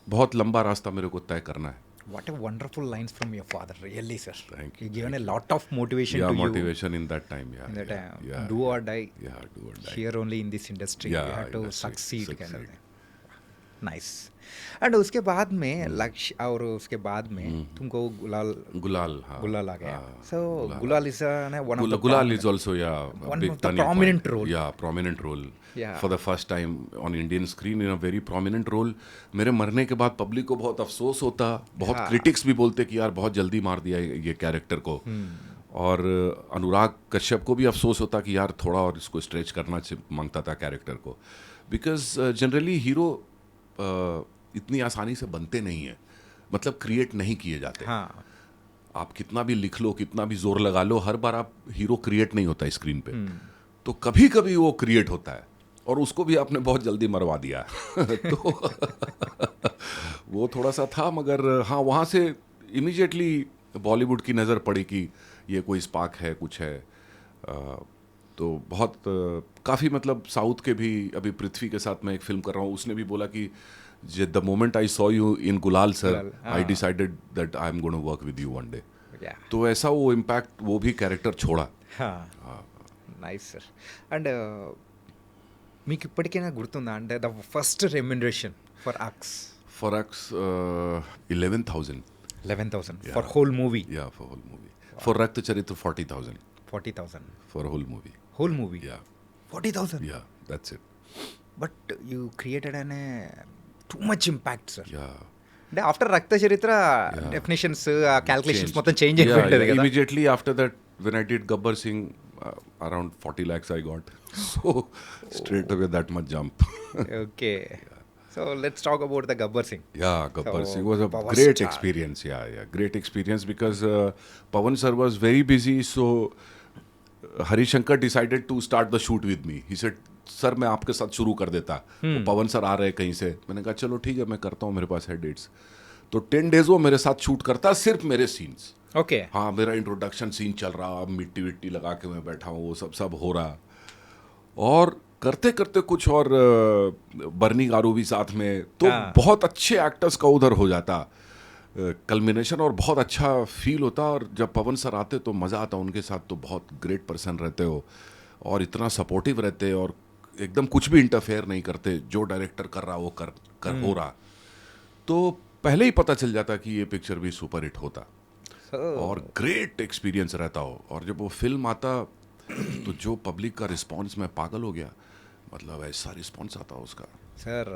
बहुत लंबा रास्ता मेरे को तय करना है. What a wonderful lines from your father, really, sir. Thank You you, given a lot of motivation Yeah, to motivation in that time. Yeah, you. In that yeah, time, yeah, do or die. yeah, do or die. Here only in this industry, Yeah, you have to industry, succeed kind of succeed. thing. Nice. And उसके बाद में लक्ष्य, और उसके बाद में तुमको गुलाल गुलाल, हाँ, गुलाल आ गया. हाँ, So गुलाल is one of the Gulal is also, yeah, a one big of the turning prominent point. role. Yeah, prominent role. Yeah. For the first time on Indian screen in a very prominent role. मेरे मरने के बाद public को बहुत अफसोस होता, बहुत Yeah. Critics भी बोलते कि यार बहुत जल्दी मार दिया ये कैरेक्टर को. और अनुराग कश्यप को भी अफसोस होता कि यार थोड़ा और इसको स्ट्रेच करना मांगता था कैरेक्टर को. बिकॉज जनरली हीरो इतनी आसानी से बनते नहीं हैं, मतलब क्रिएट नहीं किए जाते. हाँ. आप कितना भी लिख लो, कितना भी जोर लगा लो, हर बार आप हीरो क्रिएट नहीं होता स्क्रीन पे. तो कभी कभी वो क्रिएट होता है, और उसको भी आपने बहुत जल्दी मरवा दिया. तो वो थोड़ा सा था. मगर हाँ, वहाँ से इमीडिएटली बॉलीवुड की नज़र पड़ी कि ये कोई स्पार्क है, कुछ है. तो बहुत काफ़ी मतलब साउथ के भी, अभी पृथ्वी के साथ मैं एक फिल्म कर रहा हूँ, उसने भी बोला कि the moment I saw you in Gulaal sir, I decided that I am gonna work with you one day. Yeah. तो ऐसा वो इम्पैक्ट वो भी कैरेक्टर छोड़ा. हाँ. Nice sir. అండ్ మీకు ఇప్పటికైనా గుర్తుందా అంటే the first remuneration for Aks? For X, 11,000. 11,000 for whole movie. Yeah, for whole movie. For Rakta Charitra, 40,000 40,000 for a whole movie. Whole movie. Yeah, 40,000. yeah, that's it. But you created అనే too much impact sir. Yeah. అంటే after Rakta Charitra definitions, calculations Changed. మొత్తం change Yeah, అయిపోయింది yeah. కదా. Immediately after that, when I did Gabbar Singh, around 40 lakhs I got. So straight away that much jump. Okay. So let's talk about the Gabbar Singh. Yeah, Gabbar So, Singh was a Power great Star. experience. Yeah, great experience because Pawan sir was very busy. So Harishankar decided to start the shoot with me. He said sir मैं आपके साथ शुरू कर देता. वो पवन sir आ रहे हैं कहीं से. मैंने कहा चलो ठीक है मैं करता हूँ, मेरे पास है डेट्स. तो 10 डेज वो मेरे साथ शूट करता, सिर्फ मेरे सीन्स. ओके. हाँ, मेरा इंट्रोडक्शन सीन चल रहा, मिट्टी विट्टी लगा के मैं बैठा हूँ, वो सब हो रहा. और करते करते कुछ और बर्नी गारू भी साथ में, तो बहुत अच्छे एक्टर्स का उधर हो जाता कल्मिनेशन, और बहुत अच्छा फील होता. और जब पवन सर आते तो मज़ा आता उनके साथ. तो बहुत ग्रेट पर्सन रहते हो और इतना सपोर्टिव रहते, और एकदम कुछ भी इंटरफेयर नहीं करते. जो डायरेक्टर कर रहा वो कर हो रहा. तो पहले ही पता चल जाता कि ये पिक्चर भी सुपर हिट होता. और ग्रेट एक्सपीरियंस रहता हो. और जब वो फिल्म आता तो जो पब्लिक का रिस्पांस, मैं पागल हो गया. मतलब ऐसा रिस्पांस आता उसका. సార్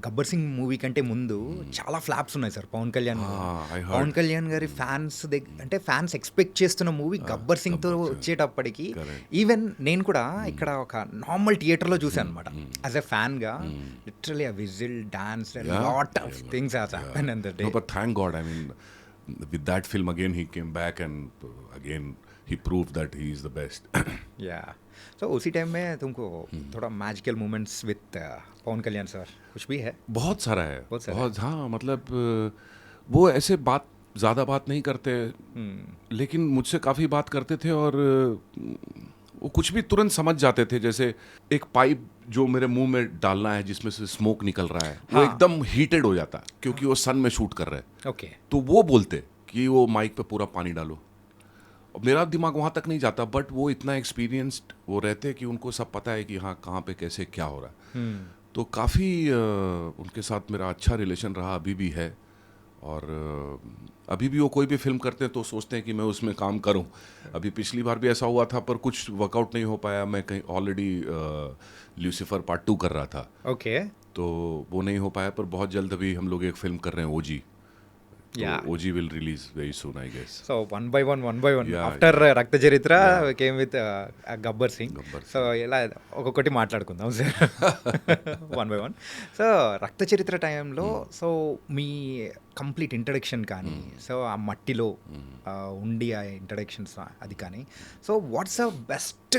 గబ్బర్ సింగ్ మూవీ కంటే ముందు చాలా ఫ్లాప్స్ ఉన్నాయి సార్ పవన్ కళ్యాణ్ గారు. I heard. పవన్ కళ్యాణ్ గారి ఫ్యాన్స్ అంటే ఫ్యాన్స్ ఎక్స్పెక్ట్ చేస్తున్న మూవీ గబ్బర్ సింగ్ తో వచ్చేటప్పటికి ఈవెన్ నేను కూడా ఇక్కడ ఒక నార్మల్ థియేటర్లో చూసాను అనమాట. యాజ్ ఎ ఫ్యాన్ గా లిటరలీ ఆ whistle dance lot of things has happen in the day. No, but thank God, I mean, with that film again he came back, and again he proved that he is the best. या सो उसी time में तुमको थोड़ा magical moments with Pawan Kalyan sir कुछ भी है? बहुत सारा है. बहुत सारा बहुत. हाँ, मतलब वो ऐसे ज़्यादा बात नहीं करते, लेकिन मुझसे काफ़ी बात करते थे. और वो कुछ भी तुरंत समझ जाते थे. जैसे एक पाइप जो मेरे मुंह में डालना है जिसमें से स्मोक निकल रहा है, वो एकदम हीटेड हो जाता क्योंकि वो सन में शूट कर रहे हैं. ओके. तो वो बोलते कि वो माइक पे पूरा पानी डालो. और मेरा दिमाग वहाँ तक नहीं जाता, बट वो इतना एक्सपीरियंस्ड वो रहते कि उनको सब पता है कि हाँ कहाँ पे कैसे क्या हो रहा है. तो काफ़ी उनके साथ मेरा अच्छा रिलेशन रहा, अभी भी है. और अभी भी वो कोई भी फिल्म करते हैं तो सोचते हैं कि मैं उसमें काम करूं. अभी पिछली बार भी ऐसा हुआ था, पर कुछ वर्कआउट नहीं हो पाया. मैं कहीं ऑलरेडी ल्यूसीफर पार्ट 2 कर रहा था, ओके. तो वो नहीं हो पाया. पर बहुत जल्द अभी हम लोग एक फिल्म कर रहे हैं, ओजी. Yeah. OG will release very soon, I guess. So one by one. Yeah, After రక్త చరిత్ర Yeah. came with Gabbar Singh. Gabbar so ఇలా ఒక్కొక్కటి మాట్లాడుకుందాం sir one by one. So Rakta Charitra టైంలో సో మీ కంప్లీట్ ఇంట్రడక్షన్ కానీ, సో ఆ మట్టిలో ఉండి ఆ ఇంట్రడక్షన్స్ అది కానీ, so what's the best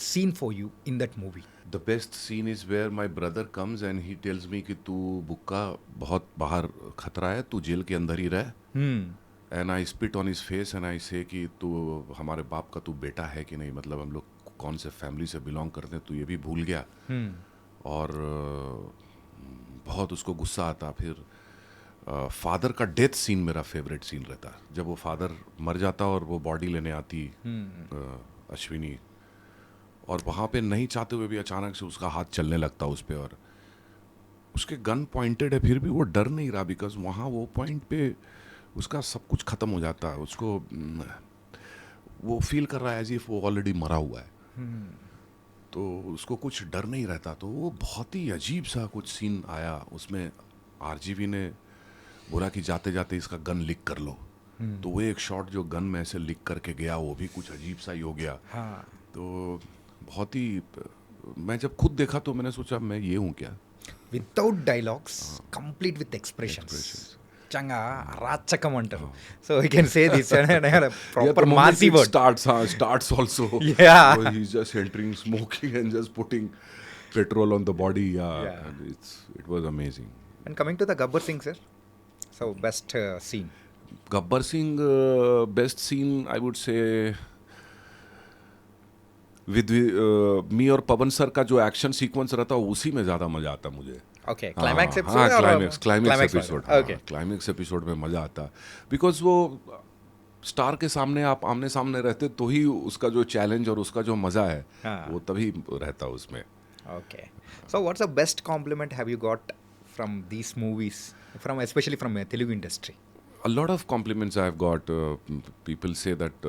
scene for you in that movie? The best scene is where my brother comes and he tells me कि तू बुक्का बहुत बाहर खतरा है, तू जेल के अंदर ही रह. And I spit on his face and I say कि तू हमारे बाप का तू बेटा है कि नहीं, मतलब हम लोग कौन से फैमिली से बिलोंग करते हैं, तू ये भी भूल गया. और बहुत उसको गुस्सा आता. फिर फादर का डेथ सीन मेरा फेवरेट सीन रहता. जब वो फादर मर जाता और वो बॉडी लेने आती अश्विनी, और वहाँ पे नहीं चाहते हुए भी अचानक से उसका हाथ चलने लगता उस पर, और उसके गन पॉइंटेड है फिर भी वो डर नहीं रहा, बिकॉज वहाँ वो पॉइंट पे उसका सब कुछ ख़त्म हो जाता है. उसको वो फील कर रहा है एज इफ वो ऑलरेडी मरा हुआ है. तो उसको कुछ डर नहीं रहता. तो वो बहुत ही अजीब सा कुछ सीन आया उसमें. RGV ने बोला कि जाते जाते इसका गन लीक कर लो. तो वो एक शॉट जो गन में ऐसे लीक करके गया, वो भी कुछ अजीब सा ही हो गया. तो बहुत ही, मैं जब खुद देखा तो मैंने सोचा मैं ये हूँ क्या. Without dialogues, complete with expressions. చంగా అరాచకం అంటారు. So you can say this proper massy word. Starts also. Yeah. So he's just entering, smoking and just putting petrol on the body. Yeah. And it was amazing. And coming to the Gabbar Singh sir, so best scene? Gabbar Singh, best scene I would say with me और पवन sir का जो action sequence रहता है उसी में ज़्यादा मज़ा आता मुझे. ओके. Climax episode? हाँ, climax episode. Okay. Climax episode में मज़ा आता, बिकॉज वो स्टार के सामने आप आमने सामने रहते तो ही उसका जो चैलेंज और उसका जो मज़ा है वो तभी रहता उसमें. Okay. So what's the best compliment have you got from these movies, from especially from Telugu industry? A lot of compliments I have got. People say that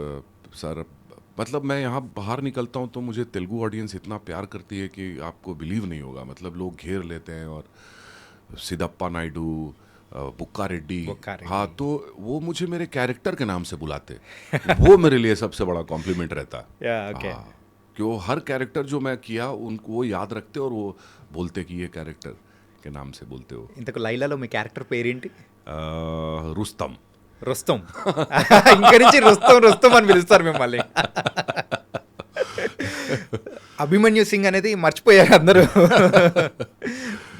sir, मतलब मैं यहाँ बाहर निकलता हूँ तो मुझे तेलुगु ऑडियंस इतना प्यार करती है कि आपको बिलीव नहीं होगा. मतलब लोग घेर लेते हैं, और सिद्धप्पा नायडू, बुक्का रेड्डी, हाँ, तो वो मुझे मेरे कैरेक्टर के नाम से बुलाते. वो मेरे लिए सबसे बड़ा कॉम्प्लीमेंट रहता. Yeah, okay. कि वो हर कैरेक्टर जो मैं किया उनको वो याद रखते और वो बोलते कि ये कैरेक्टर के नाम से बोलते हो. ఇంతకు లైలాలో మీ క్యారెక్టర్ పేరేంటి? रुस्तम. రుస్తం. ఇంకా నుంచి రుస్తం అని పిలుస్తారు మిమ్మల్ని. అభిమన్యు సింగ్ అనేది మర్చిపోయారు అందరూ.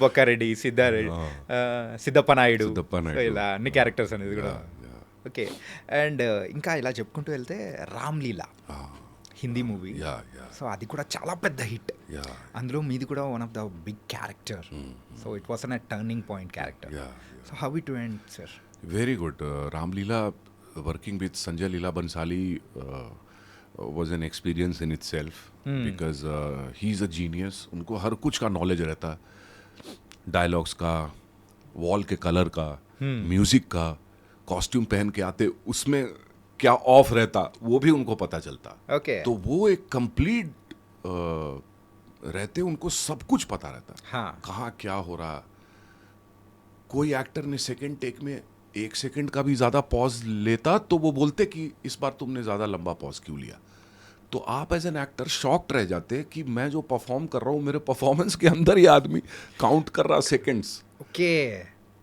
బొక్కారెడ్డి, సిద్ధారెడ్డి, సిద్ధప్ప నాయుడు, సిద్ధప్ప నాయుడు. సో ఇలా అన్ని క్యారెక్టర్స్ అనేది కూడా. ఓకే. అండ్ ఇంకా ఇలా చెప్పుకుంటూ వెళ్తే రామ్లీలా హిందీ మూవీ, సో అది కూడా చాలా పెద్ద హిట్. అందులో మీది కూడా one of the big character. So it was an a turning point character. So how it went sir? Very good. Ramleela, working with Sanjay Leela Bansali was an experience in itself because he's a genius. उनको हर कुछ का knowledge रहता, dialogues का, wall के colour का, music का, costume पहन के आते उसमें क्या ऑफ रहता वो भी उनको पता चलता. ओके. तो वो एक कंप्लीट रहते, उनको सब कुछ पता रहता. हाँ. कहाँ क्या हो रहा. कोई एक्टर ने सेकंड टेक में 1 सेकंड का भी ज्यादा पॉज लेता तो वो बोलते कि इस बार तुमने ज्यादा लंबा पॉज क्यों लिया. तो आप एज एन एक्टर शॉक्ड रह जाते कि मैं जो परफॉर्म कर रहा हूँ मेरे परफॉर्मेंस के अंदर ही आदमी काउंट कर रहा सेकंड्स. ओके.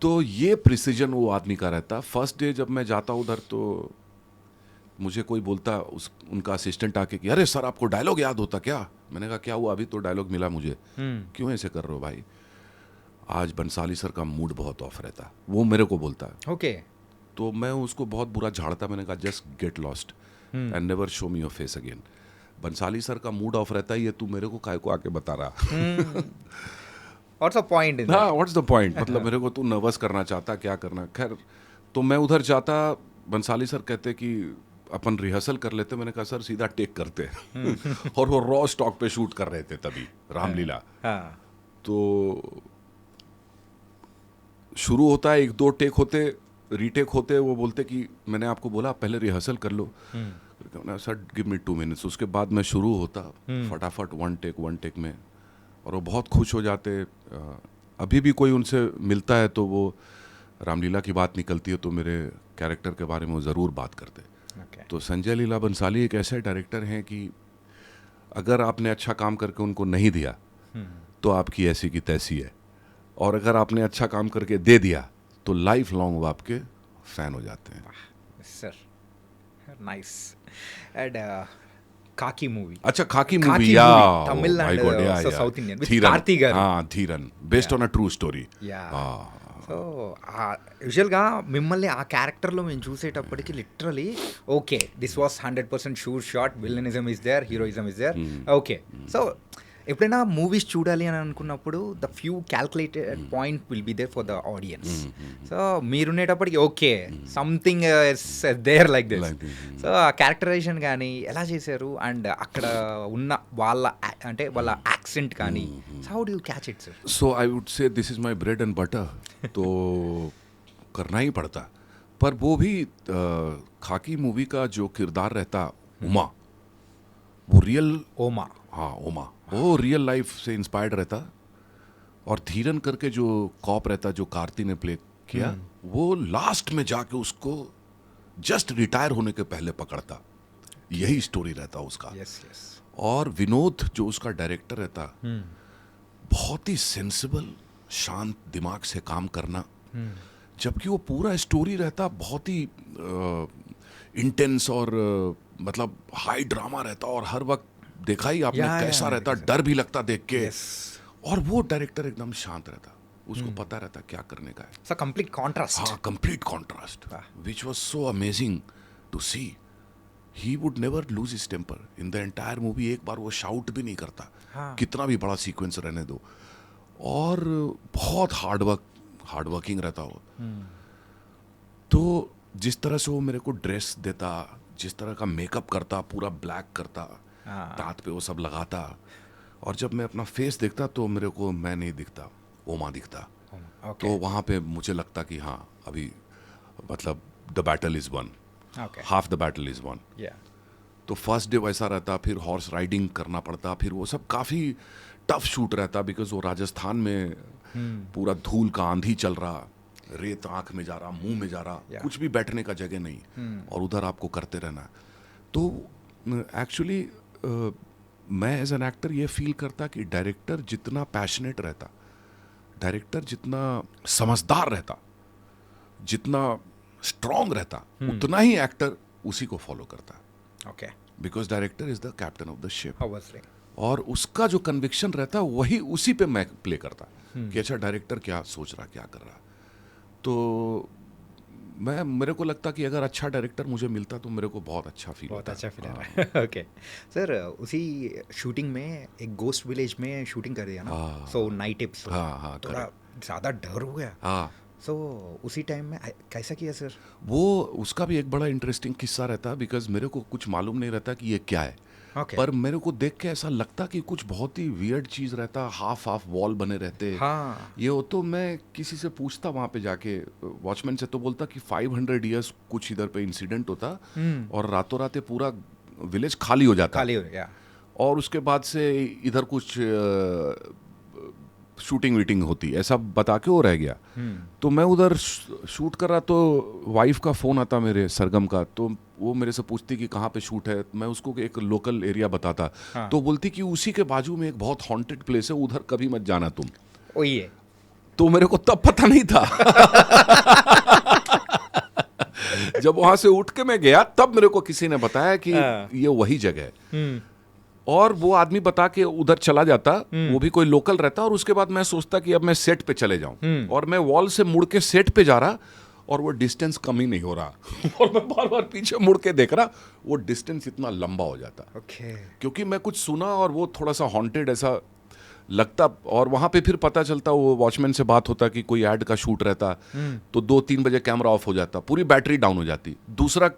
तो ये प्रिसीजन वो आदमी का रहता. फर्स्ट डे जब मैं जाता उधर तो मुझे कोई बोलता, उनका असिस्टेंट आके कि अरे सर आपको डायलॉग याद होता क्या. मैंने कहा क्या हुआ, अभी तो डायलॉग मिला मुझे. क्यों ऐसे कर रहे हो भाई. आज बंसाली सर का मूड बहुत ऑफ रहता, वो मेरे को बोलता है. ओके. तो मैं उसको बहुत बुरा झाड़ता. मैंने कहा just get lost and never show me your face again. Bhansali sir का मूड ऑफ रहता है, ये तू मेरे को काय को आके बता रहा. What's the point? हाँ, व्हाट्स द पॉइंट. मतलब मेरे को तू नर्वस करना चाहता, क्या करना. खैर तो मैं उधर जाता, बंसाली सर कहते कि अपन रिहर्सल कर लेते. मैंने कहा सर सीधा टेक करते. और वो रॉ स्टॉक पे शूट कर रहे थे तभी रामलीला. तो शुरू होता है, 1-2 टेक होते, रीटेक होते. वो बोलते कि मैंने आपको बोला पहले रिहर्सल कर लो. Sir give me 2 minutes. उसके बाद मैं शुरू होता फटाफट 1 टेक में. और वो बहुत खुश हो जाते. अभी भी कोई उनसे मिलता है तो वो रामलीला की बात निकलती है तो मेरे कैरेक्टर के बारे में वो ज़रूर बात करते. तो संजय लीला बंसाली एक ऐसे डायरेक्टर हैं कि अगर आपने अच्छा काम करके उनको नहीं दिया तो आपकी ऐसी की तैसी है, और अगर आपने अच्छा काम करके दे दिया तो लाइफ लॉन्ग वो आपके फैन हो जाते हैं. Sir nice. And Khakee movie. अच्छा, Khakee Khaki movie. Yeah movie, Tamil and, so yeah South Indian with Dheeran. Karthi garu. हाँ, Dheeran, based on a true story. So యూజువల్గా మిమ్మల్ని ఆ క్యారెక్టర్లో మేము చూసేటప్పటికి literally okay this was 100% sure shot, villainism is there, heroism is there. Okay. So ఎప్పుడైనా movies చూడాలి అని అనుకున్నప్పుడు the few calculated point will be there for the audience. So మీరుండేటప్పటికి okay something there like this. So ఆ characterization కానీ ఎలా చేశారు, and అక్కడ ఉన్న వాళ్ళ అంటే వాళ్ళ యాక్సెంట్ కానీ how do you catch it sir? So I would से this is my bread and butter. तो करना ही पड़ता. पर वो भी खाकी मूवी का जो किरदार रहता उमा, वो रियल. ओमा. हाँ, उमा वो रियल लाइफ से इंस्पायर्ड रहता. और धीरन करके जो कॉप रहता जो कार्ति ने प्ले किया, वो लास्ट में जाके उसको जस्ट रिटायर होने के पहले पकड़ता. यही स्टोरी रहता उसका. Yes yes. और विनोद जो उसका डायरेक्टर रहता, बहुत ही सेंसिबल शांत दिमाग से काम करना. जबकि वो पूरा स्टोरी रहता बहुत ही इंटेंस और मतलब हाई ड्रामा रहता. और हर वक्त देखा ही आपने कैसा रहता, डर भी लगता देख के. और वो डायरेक्टर एकदम शांत रहता, उसको पता रहता क्या करने का है. So complete contrast. हाँ, complete contrast which was so amazing to see. He would never lose his temper in the entire movie. एक बार वो शाउट भी नहीं करता, कितना भी बड़ा सीक्वेंस रहने दो. और बहुत हार्ड वर्किंग रहता वो. तो जिस तरह से वो मेरे को ड्रेस देता, जिस तरह का मेकअप करता, पूरा ब्लैक करता, दांत पे वो सब लगाता. और जब मैं अपना फेस देखता तो मेरे को मैं नहीं दिखता, ओमा दिखता. तो वहाँ पे मुझे लगता कि हाँ अभी मतलब the battle is one, half the battle is one. तो फर्स्ट डे वैसा रहता. फिर हॉर्स राइडिंग करना पड़ता. फिर वो सब काफ़ी टफ शूट रहता बिकॉज वो राजस्थान में पूरा धूल का आंधी चल रहा, रेत आंख में जा रहा, मुंह में जा रहा, कुछ भी बैठने का जगह नहीं. और उधर आपको करते रहना. तो एक्चुअली मैं एज एन एक्टर ये फील करता कि डायरेक्टर जितना पैशनेट रहता, डायरेक्टर जितना समझदार रहता, जितना स्ट्रांग रहता, उतना ही एक्टर उसी को फॉलो करता. Okay. Because director is the captain of the ship. और उसका जो कन्विक्शन रहता वही उसी पे मैं प्ले करता कि अच्छा डायरेक्टर क्या सोच रहा, क्या कर रहा। तो मेरे को लगता कि अगर अच्छा डायरेक्टर मुझे मिलता तो मेरे को बहुत अच्छा फील बहुत होता। अच्छा फील आ रहा है। ओके सर, उसी शूटिंग में एक गोस्ट विलेज में शूटिंग कर दिया ना, हाँ। सो नाइट एपिसोड हाँ, थोड़ा ज़्यादा डर हो गया। हाँ, सो उसी टाइम में कैसा किया सर? वो उसका भी एक बड़ा इंटरेस्टिंग किस्सा रहता है, बिकॉज मेरे को कुछ मालूम नहीं रहता कि ये क्या है। ओके। पर मेरे को देख के ऐसा लगता कि कुछ बहुत ही वियर्ड चीज रहता, हाफ वॉल बने रहते। हाँ। ये हो तो मैं किसी से पूछता वहां पे जाके, वॉचमैन से, तो बोलता कि 500 ईयर्स कुछ इधर पे इंसिडेंट होता और रातों रात ये पूरा विलेज खाली हो जाता। खाली हो गया। और उसके बाद से इधर कुछ शूटिंग वीटिंग होती, ऐसा बता के वो रह गया। तो मैं उधर शूट कर रहा, तो वाइफ का फ़ोन आता मेरे, सरगम का, तो वो मेरे से पूछती कि कहाँ पे शूट है। मैं उसको एक लोकल एरिया बताता। हाँ। तो बोलती कि उसी के बाजू में एक बहुत हॉन्टेड प्लेस है, उधर कभी मत जाना तुम। वही है। तो मेरे को तब पता नहीं था। जब वहां से उठ के मैं गया तब मेरे को किसी ने बताया कि ये वही जगह है। और वो आदमी बता के उधर चला जाता, वो भी कोई लोकल रहता, और उसके बाद मैं सोचता कि अब मैं सेट पे चले जाऊं, और मैं वॉल से मुड़ के सेट पे जा रहा और वो डिस्टेंस कम ही नहीं हो रहा। और मैं बार बार पीछे मुड़ के देख रहा, वो डिस्टेंस इतना लंबा हो जाता। ओके। क्योंकि मैं कुछ सुना और वो थोड़ा सा हॉन्टेड ऐसा लगता। और वहां पे फिर पता चलता, वो वॉचमैन से बात होता कि कोई ऐड का शूट रहता, तो 2-3 बजे कैमरा ऑफ हो जाता, पूरी बैटरी डाउन हो जाती। दूसरा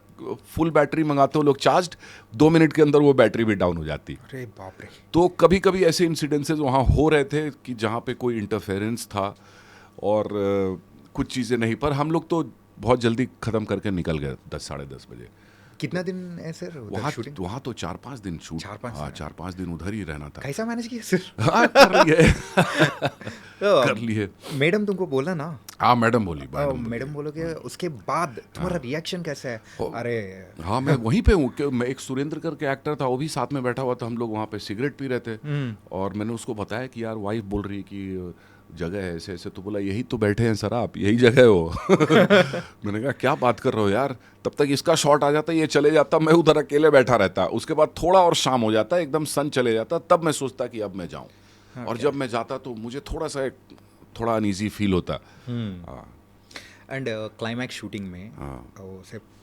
फुल बैटरी मंगाते हो लोग चार्ज्ड, 2 मिनट के अंदर वो बैटरी भी डाउन हो जाती। अरे बाप रे। तो कभी कभी ऐसे इंसिडेंसेस वहाँ हो रहे थे कि जहाँ पे कोई इंटरफेरेंस था और कुछ चीज़ें नहीं, पर हम लोग तो बहुत जल्दी ख़त्म करके निकल गए 10-10:30 बजे। कितना दिन है सर उधर शूटिंग? वहाँ तो 4-5 दिन शूट। 4-5 हाँ, 4-5 दिन उधर ही रहना था। कैसा मैनेज किया सर? हाँ, कर लिए। तो कर लिए। मैडम तुमको बोला ना? हाँ, मैडम बोली। मैडम बोलोगे, उसके बाद तुम्हारा रिएक्शन कैसा है? अरे हाँ, मैं वहीं पे हूँ कि मैं एक सुरेंद्र करके एक्टर था, वो भी साथ में बैठा हुआ था। हम लोग वहाँ पे सिगरेट पी रहे थे और मैंने उसको बताया कि यार वाइफ बोल रही है कि जगह है ऐसे ऐसे। तो बोला यही तो बैठे हैं सर आप, यही जगह है वो। मैंने कहा क्या बात कर रहे हो यार। तब तक इसका शॉट आ जाता, ये चले जाता, मैं उधर अकेले बैठा रहता। उसके बाद थोड़ा और शाम हो जाता, एकदम सन चले जाता, तब मैं सोचता कि अब मैं जाऊँ। और जब मैं जाता तो मुझे थोड़ा अनईजी फील होता। एंड क्लाइमैक्स शूटिंग में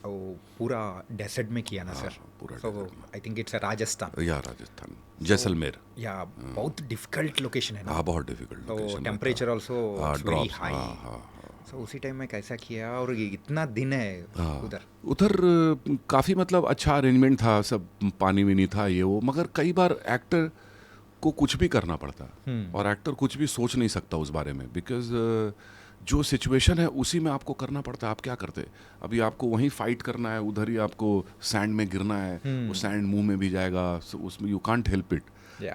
वो पूरा डेजर्ट में किया ना सर? पूरा सो आई थिंक इट्स राजस्थान। या राजस्थान, जैसलमेर। या बहुत डिफिकल्ट लोकेशन है ना? हाँ, बहुत डिफिकल्ट तो location. Temperature also very high. हाँ। सो उसी टाइम में कैसा किया? और ये इतना दिन है उधर काफ़ी मतलब अच्छा अरेंजमेंट था, सब पानी भी नहीं था ये वो। मगर कई बार एक्टर को कुछ भी करना पड़ता और एक्टर कुछ भी सोच नहीं सकता उस बारे में, बिकॉज जो सिचुएशन है उसी में आपको करना पड़ता है। आप क्या करते? अभी आपको वहीं फाइट करना है, उधर ही आपको सैंड में गिरना है, वो सैंड मुंह में भी जाएगा, so उसमें यू कांट हेल्प इट।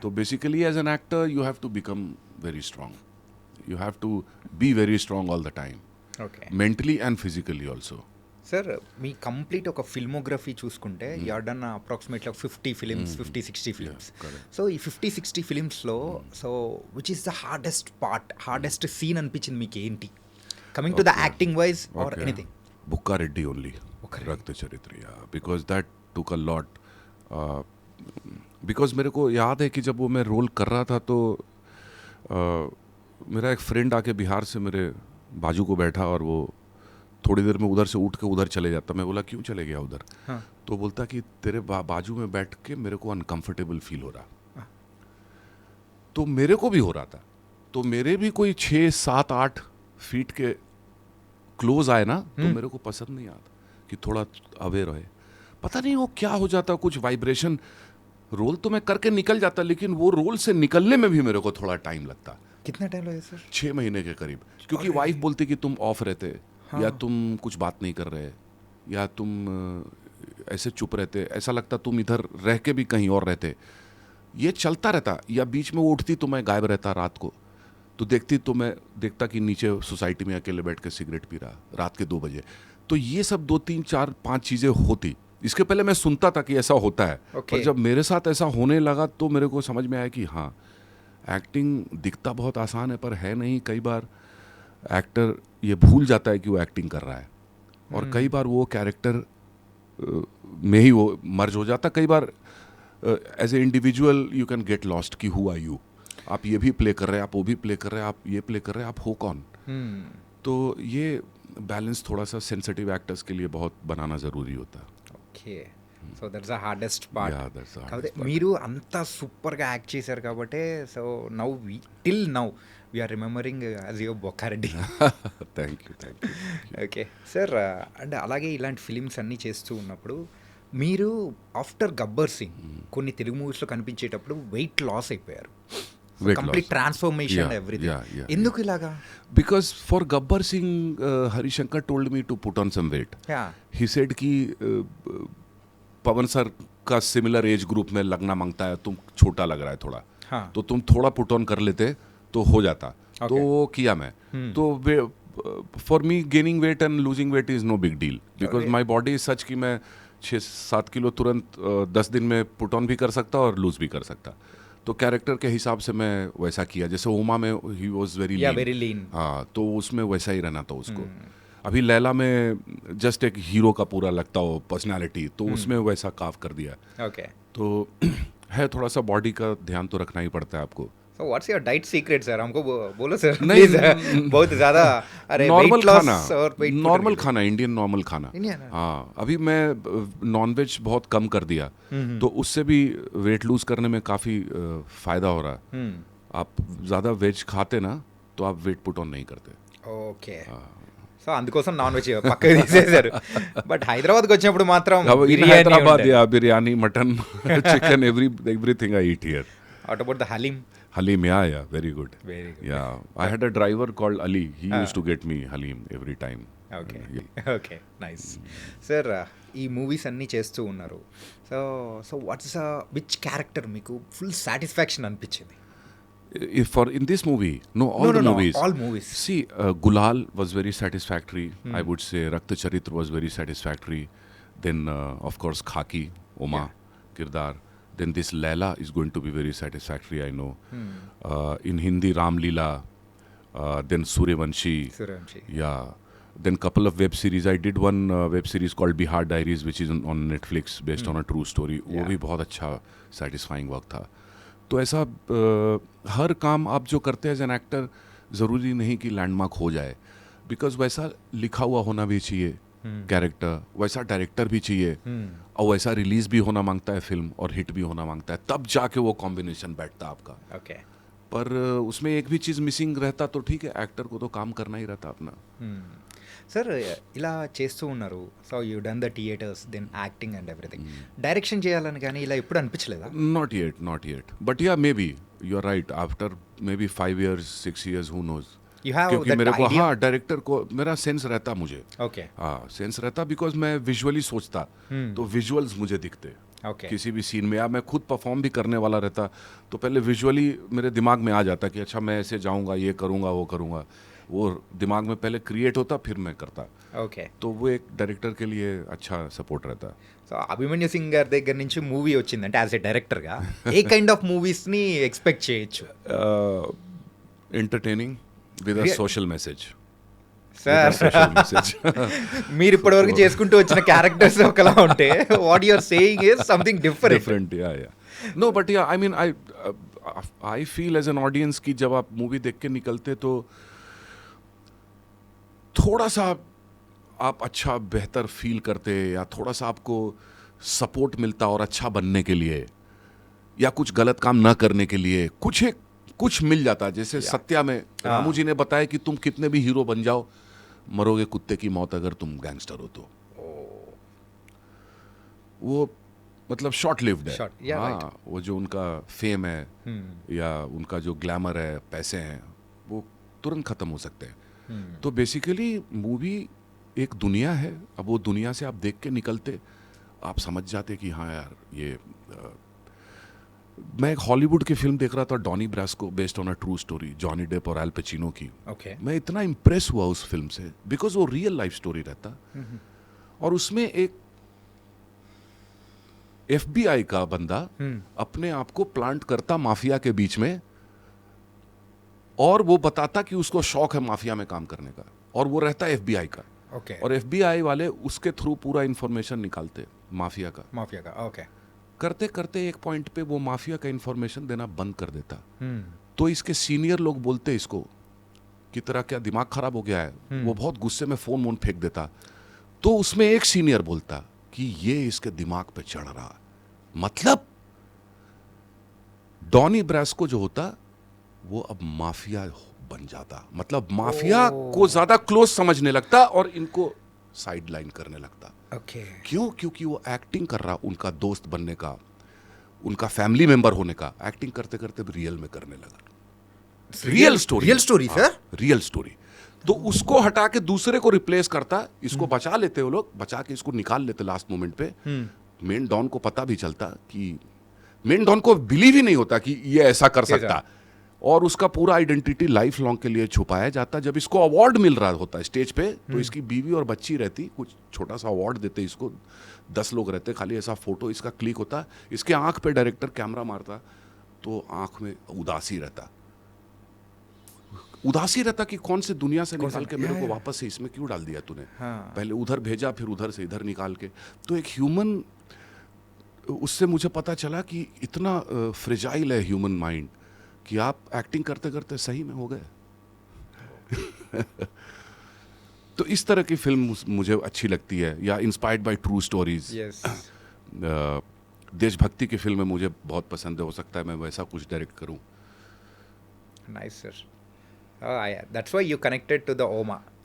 तो basically as an actor you have to become very strong, you have to be very strong all the time, okay mentally and physically also. Sir మీ complete ఒక filmography చూసుకుంటే you are done approximately 50 films, 50-60 films. So ఈ 50-60 ఫిలిమ్స్లో so which is the hardest scene అనిపించింది మీకు ఏంటి? Coming to the acting wise or anything. Bukka Reddy only. Rakta Charitra, yeah. Because that took a lot. Because मेरे को याद है कि जब वो मैं रोल कर रहा था तो मेरा एक फ्रेंड आके बिहार से मेरे बाजू को बैठा और वो थोड़ी देर में उधर से उठ के उधर चले जाता. मैं बोला क्यों चले गया उधर? हाँ. तो बोलता कि तेरे बाजू में बैठ के मेरे को अनकंफर्टेबल फील हो रहा. तो मेरे को भी हो रहा था. तो मेरे भी कोई 6-7-8 फीट के क्लोज आए ना तो मेरे को पसंद नहीं आता कि थोड़ा अवेयर रहे. पता नहीं वो क्या हो जाता, कुछ वाइब्रेशन. रोल तो मैं करके निकल जाता, लेकिन वो रोल से निकलने में भी मेरे को थोड़ा टाइम लगता. कितना टाइम लगा सर? 6 महीने के करीब. क्योंकि वाइफ बोलती कि तुम ऑफ रहते, या तुम कुछ बात नहीं कर रहे, या तुम ऐसे चुप रहते, ऐसा लगता तुम इधर रह के भी कहीं और रहते. ये चलता रहता. या बीच में वो उठती तो मैं गायब रहता रात को, तो देखती तो मैं देखता कि नीचे सोसाइटी में अकेले बैठ के सिगरेट पी रहा रात के 2 बजे. तो ये सब 2-3-4-5 चीज़ें होती. इसके पहले मैं सुनता था कि ऐसा होता है. पर जब मेरे साथ ऐसा होने लगा तो मेरे को समझ में आया कि हाँ, एक्टिंग दिखता बहुत आसान है पर है नहीं. कई बार एक्टर ये भूल जाता है कि वो एक्टिंग कर रहा है, और कई बार वो कैरेक्टर में ही वो मर्ज हो जाता. कई बार as a individual you can get lost कि हु आर यू, आप ये भी प्ले कर रहे हैं, आप वो भी प्ले कर रहे हैं, आप ये प्ले कर रहे हैं, आप हो कौन। तो ये बैलेंस थोड़ा सा सेंसिटिव एक्टर्स के लिए बहुत बनाना ज़रूरी होता है। Okay so that's the hardest part. Yeah, that's the hardest కాకపోతే part. మీరు అంత సూపర్గా యాక్ట్ చేశారు కాబట్టి so now till now we are remembering as your Bukka Reddy. Thank you. Okay sir, and అలాగే ఇలాంటి ఫిలిమ్స్ అన్నీ చేస్తూ ఉన్నప్పుడు మీరు ఆఫ్టర్ గబ్బర్ సింగ్ కొన్ని తెలుగు మూవీస్లో కనిపించేటప్పుడు వెయిట్ లాస్ అయిపోయారు. Weight complete loss. Transformation Yeah, everything. yeah. ఎందుకు ఇలాగా? Because for Gabbar Singh, Harishankar told me to put on some weight. Yeah He said कि पवन सर का सिमिलर एज ग्रुप में लगना मांगता है, तुम छोटा लग रहा है थोड़ा, हाँ. तो तुम थोड़ा पुट ऑन कर लेते तो हो जाता. तो Okay. वो किया मैं. तो for me gaining weight and losing weight is no big deal, because Okay. My body is such कि मैं 6-7 किलो तुरंत 10 दिन में पुट ऑन भी कर सकता और लूज भी कर सकता. तो कैरेक्टर के हिसाब से मैं वैसा किया. जैसे उमा में ही वॉज वेरी या वेरी लीन. हाँ, तो उसमें वैसा ही रहना था उसको. अभी लैला में जस्ट एक हीरो का पूरा लगता हो पर्सनालिटी, तो उसमें वैसा काफ कर दिया. ఓకే तो है थोड़ा सा बॉडी का ध्यान तो रखना ही पड़ता है आपको. So what's your diet secret sir? हमको बोलो सर नहीं, प्लीज. बहुत ज्यादा अरे नॉर्मल weight loss खाना, और weight नॉर्मल put खाना, इंडियन नॉर्मल खाना. Indian, हाँ, अभी मैं नॉनवेज बहुत कम कर दिया, तो उससे भी वेट लूज करने में काफ़ी फायदा हो रहा है. आप ज़्यादा वेज खाते ना तो आप वेट पुट ऑन नहीं करते. ఓకే సో అందుకోసం నాన్ వెజ్ పక్కకి తీసేశారు. బట్ హైదరాబాద్కి వచ్చినప్పుడు మాత్రం अब in biryani Hyderabad, yeah, biryani, mutton, chicken, everything I eat here. What about the haleem? Halim, yeah, very good. Very good. Yeah, I had a driver called Ali. He used to get me Halim every time. Okay Yeah. Okay nice sir. ఈ movies అన్నీ చేస్తూ ఉన్నారు. So so what's which character మీకు full satisfaction అనిపించింది? If for in this movie, no, all the movies. all movies. See, Gulal was very satisfactory. I would say Rakta Charitra was very satisfactory. Then, of course, Khaki, Oma, Kirdar. Then this Laila is going to be very satisfactory, I know. In Hindi, Ram Leela. Then Suryavanshi. Suryavanshi. Yeah. Then couple of web series. I did one web series called Bihar Diaries, which is on Netflix, based on a true story. वो भी बहुत अच्छा satisfying work था. तो ऐसा हर काम आप जो करते हैं एज एन एक्टर, ज़रूरी नहीं कि लैंडमार्क हो जाए. बिकॉज वैसा लिखा हुआ होना भी चाहिए कैरेक्टर, वैसा डायरेक्टर भी चाहिए, और वैसा रिलीज भी होना मांगता है फिल्म, और हिट भी होना मांगता है. तब जाके वो कॉम्बिनेशन बैठता है आपका. ఓకే पर उसमें एक भी चीज़ मिसिंग रहता तो ठीक है, एक्टर को तो काम करना ही रहता अपना. సార్ ఇలా చేస్తూ ఉన్నారు. So you done the theatres, than acting and everything. Direction చేయాలని కానీ ఇలా ఎప్పుడు అనిపించలేదా? Not yet. But yeah, maybe you're right. After maybe 5 years, 6 years, who knows. You have क्योंकि that मेरे को, idea? हाँ, डायरेक्टर को मेरा सेंस रहता मुझे. ఓకే हाँ, सेंस रहता बिकॉज मैं विजुअली सोचता, तो विजुअल्स मुझे दिखते. ఓకే किसी भी सीन में, या मैं खुद परफॉर्म भी करने वाला रहता, तो पहले विजुअली मेरे दिमाग में आ जाता कि अच्छा मैं ऐसे जाऊंगा, ये करूंगा, वो करूंगा. वो दिमाग में पहले क्रिएट होता, फिर मैं करता. ఓకే तो वो एक डायरेक्टर के लिए अच्छा सपोर्ट रहता. సో అభిమన్యు సింగ్ గారి దగ్గర నుంచి మూవీ వచ్చిందంటే యాజ్ ఏ డైరెక్టర్గా ఏ కైండ్ ఆఫ్ మూవీస్ని ఎక్స్పెక్ట్ చేయొచ్చు? Entertaining with a social message. Sir Social message. మీరు ఇప్పటివరకు చేసుకుంటూ వచ్చిన క్యారెక్టర్స్ ఒకలా ఉంటే what you're saying is something different. Different, yeah. No, but yeah, I mean, I feel as an audience कि जब आप मूवी देख के निकलते तो थोड़ा सा आप अच्छा बेहतर फील करते, या थोड़ा सा आपको सपोर्ट मिलता और अच्छा बनने के लिए, या कुछ गलत काम ना करने के लिए कुछ मिल जाता. जैसे सत्या में रामू जी ने बताया कि तुम कितने भी हीरो बन जाओ, मरोगे कुत्ते की मौत अगर तुम गैंगस्टर हो तो. वो मतलब शॉर्ट लिव्ड है. Short, yeah, right. हाँ, वो जो उनका फेम है, या उनका जो ग्लैमर है, पैसे हैं, वो तुरंत खत्म हो सकते हैं. तो बेसिकली मूवी एक दुनिया है. अब वो दुनिया से आप देख के निकलते, आप समझ जाते कि हाँ यार, ये मैं एक हॉलीवुड की फिल्म देख रहा था, Donnie Brasco, based on a true story, Johnny Depp और एल पचिनो की. ఓకే मैं इतना इम्प्रेस हुआ उस फिल्म से, बिकॉज वो रियल लाइफ स्टोरी रहता. और उसमें एक FBI का बंदा अपने आप को प्लांट करता माफिया के बीच में, और वो बताता कि उसको शौक है माफिया में काम करने का, और वो रहता FBI का. ఓకే और FBI वाले उसके थ्रू पूरा इंफॉर्मेशन निकालते माफिया का. మాఫియాగా. ఓకే करते करते एक पॉइंट पे वो माफिया का इन्फॉर्मेशन देना बंद कर देता। हम्म, तो इसके सीनियर लोग बोलते इसको कि तेरा क्या दिमाग खराब हो गया है। वो बहुत गुस्से में फोन वोन फेंक देता। तो उसमें एक सीनियर बोलता कि ये इसके दिमाग पे चढ़ रहा, मतलब डॉनी ब्रास्को जो होता वो अब माफिया बन जाता, मतलब माफिया को ज्यादा क्लोज समझने लगता और इनको साइड लाइन करने लगता। ओके, क्यों? क्योंकि वो एक्टिंग कर रहा, उनका दोस्त बनने का, उनका फैमिली मेंबर होने का, एक्टिंग करते करते रियल में करने लगा। Real story, real story sir. Real story. तो उसको हटा के दूसरे को रिप्लेस करता, इसको बचा लेते वो लोग, बचा के इसको निकाल लेते लास्ट मोमेंट पे। मेन डॉन को पता भी चलता कि मेन डॉन को बिलीव ही नहीं होता कि ये ऐसा कर सकता, और उसका पूरा आइडेंटिटी लाइफ लॉन्ग के लिए छुपाया जाता। जब इसको अवार्ड मिल रहा होता स्टेज पे, तो इसकी बीवी और बच्ची रहती, कुछ छोटा सा अवार्ड देते इसको, 10 लोग रहते, खाली ऐसा फोटो इसका क्लिक होता, इसके आंख पे डायरेक्टर कैमरा मारता, तो आंख में उदासी रहता, उदासी रहता कि कौन से दुनिया से निकाल के मेरे को वापस से इसमें क्यों डाल दिया तूने। हाँ। पहले उधर भेजा, फिर उधर से इधर निकाल के। तो एक ह्यूमन, उससे मुझे पता चला कि इतना फ्रेजाइल है ह्यूमन माइंड कि आप एक्टिंग करते करते सही में हो गए। तो इस तरह की फिल्म मुझे अच्छी लगती है, या inspired by true stories. Yes, देशभक्ति की फिल्में मुझे बहुत पसंद है, हो सकता है मैं वैसा कुछ डायरेक्ट करूं। nice sir. Oh, that's why you connected to the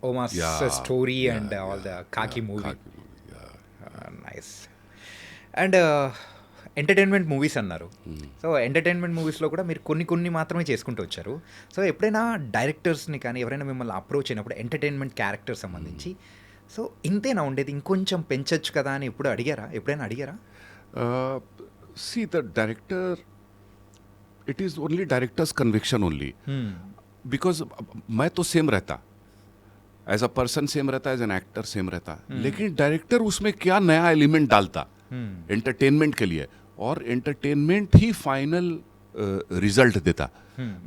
Oma's story and all the Khaki movie. Nice. And entertainment movies అన్నారు. సో ఎంటర్టైన్మెంట్ మూవీస్లో కూడా మీరు కొన్ని కొన్ని మాత్రమే చేసుకుంటూ వచ్చారు. సో ఎప్పుడైనా డైరెక్టర్స్ని కానీ ఎవరైనా మిమ్మల్ని అప్రోచ్ అయినప్పుడు ఎంటర్టైన్మెంట్ క్యారెక్టర్ సంబంధించి సో ఇంతేనా ఉండేది, ఇంకొంచెం పెంచొచ్చు కదా అని ఎప్పుడు అడిగారా, ఎప్పుడైనా అడిగారా? See the director, it is only directors conviction only, because मैं तो सेम रहता, एज अ पर्सन सेम रहता, एज एन एक्टर सेम रहता, लेकिन डायरेक्टर उसमें क्या नया एलिमेंट डालता एंटरटेनमेंट के लिए, और एंटरटेनमेंट ही फाइनल रिजल्ट देता।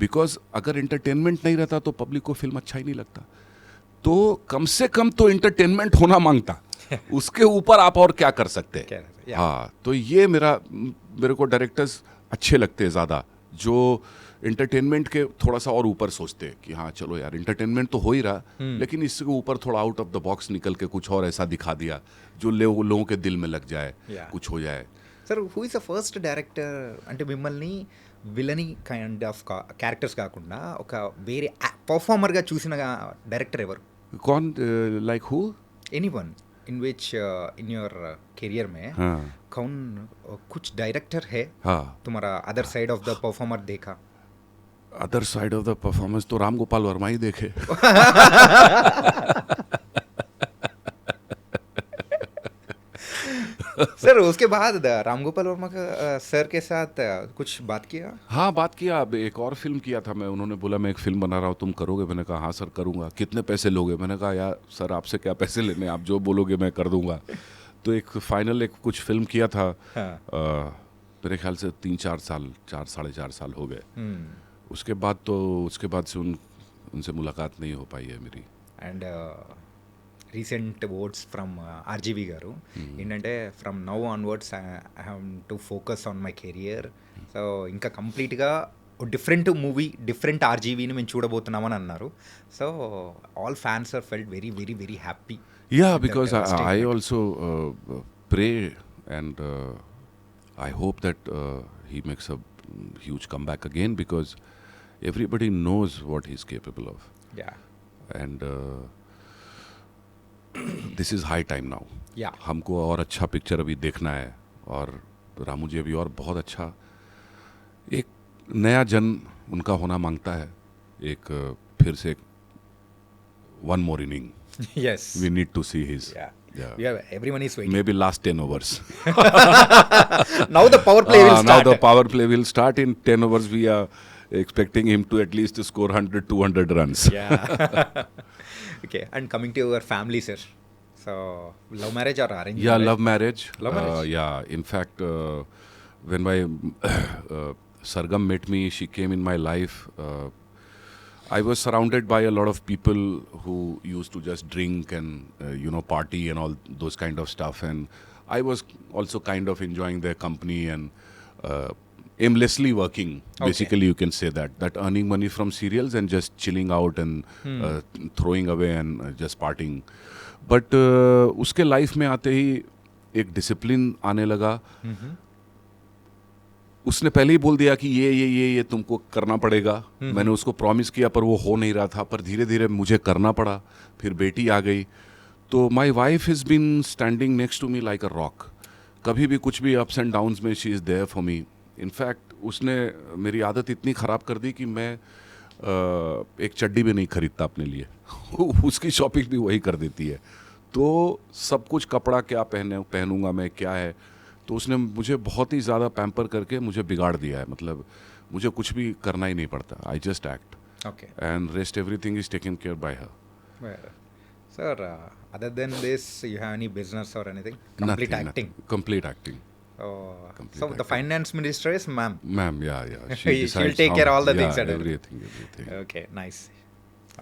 बिकॉज अगर एंटरटेनमेंट नहीं रहता तो पब्लिक को फिल्म अच्छा ही नहीं लगता। तो कम से कम तो एंटरटेनमेंट होना मांगता, उसके ऊपर आप और क्या कर सकते हैं। हाँ, तो ये मेरे को डायरेक्टर्स अच्छे लगते हैं ज़्यादा, जो एंटरटेनमेंट के थोड़ा सा और ऊपर सोचते हैं कि हाँ चलो यार एंटरटेनमेंट तो हो ही रहा, लेकिन इसके ऊपर थोड़ा आउट ऑफ द बॉक्स निकल के कुछ और ऐसा दिखा दिया जो लोगों के दिल में लग जाए, कुछ हो जाए। Sir who is the first director అంటే మిమ్మల్ని విలనీ కైండ్ ఆఫ్ క్యారెక్టర్స్ కాకుండా ఒక వేరే పర్ఫార్మర్గా చూసిన డైరెక్టర్ ఎవరు? कौन, like who? Anyone in which in your career में कौन कुछ डायरेक्टर है हाँ, तुम्हारा other side of the performer देखा? Other side of the performance तो राम गोपाल वर्मा ही देखे। सर उसके बाद राम गोपाल वर्मा का सर के साथ कुछ बात किया? हाँ, बात किया। अब एक और फिल्म किया था मैं, उन्होंने बोला मैं एक फिल्म बना रहा हूँ, तुम करोगे? मैंने कहा हाँ सर करूँगा। कितने पैसे लोगे? मैंने कहा यार सर आपसे क्या पैसे लेने, आप जो बोलोगे मैं कर दूंगा। तो एक फाइनल एक कुछ फिल्म किया था। मेरे ख्याल से 3-4 साल, 4-4.5 साल हो गए। उसके बाद से उनसे मुलाकात नहीं हो पाई है मेरी। And recent words from RGV గారు ఏంటంటే from now onwards I have to focus on my career. So ఇంకా కంప్లీట్గా డిఫరెంట్ మూవీ, డిఫరెంట్ ఆర్జీవీని మేము చూడబోతున్నామని అన్నారు. So all fans are felt very very very happy. Yeah, because I also pray and I hope that he makes a huge comeback again, because everybody knows what he's capable of. Yeah. And this is high time now. Yeah. हमको और अच्छा picture अभी देखना है, और रामू जी अभी और बहुत अच्छा एक नया जन्म उनका होना मांगता है। एक फिर से one more inning. Yes. We need to see his. Yeah. Everyone is waiting. Maybe last 10 overs. Now the power play will start. Now the power play will start. In 10 overs we are expecting him to at least score 100-200 runs. Yeah. Okay. And coming to your family, sir. So love marriage or arranged? Yeah, love marriage. Love marriage. Yeah. In fact, when my Sargam met me, she came in my life. I was surrounded by a lot of people who used to just drink and party and all those kind of stuff. And I was also kind of enjoying their company and aimlessly working. Basically, you can say that earning money from serials and just chilling out and throwing away and just partying. But उसके life में आते ही एक discipline आने लगा. उसने पहले ही बोल दिया कि ये तुमको करना पड़ेगा. मैंने उसको प्रॉमिस किया पर वो हो नहीं रहा था, पर धीरे धीरे मुझे करना पड़ा. फिर बेटी आ गई. तो my wife has been standing next to me like a rock. कभी भी कुछ भी अप्स एंड डाउन्स में she is there for me. In fact उसने मेरी आदत इतनी ख़राब कर दी कि मैं एक चड्डी भी नहीं खरीदता अपने लिए. उसकी शॉपिंग भी वही कर देती है. तो सब कुछ कपड़ा क्या पहनूंगा मैं, क्या है, तो उसने मुझे बहुत ही ज़्यादा पैम्पर करके मुझे बिगाड़ दिया है. मतलब मुझे कुछ भी करना ही नहीं पड़ता. I just act Okay. And rest everything is taken care bye her. Well, sir, other than this, you have any business or anything? Complete acting. Complete acting. Oh, Complete so the acting. finance minister is ma'am. Ma'am, yeah. She'll decides take care of all the yeah, things and everything. Okay, nice.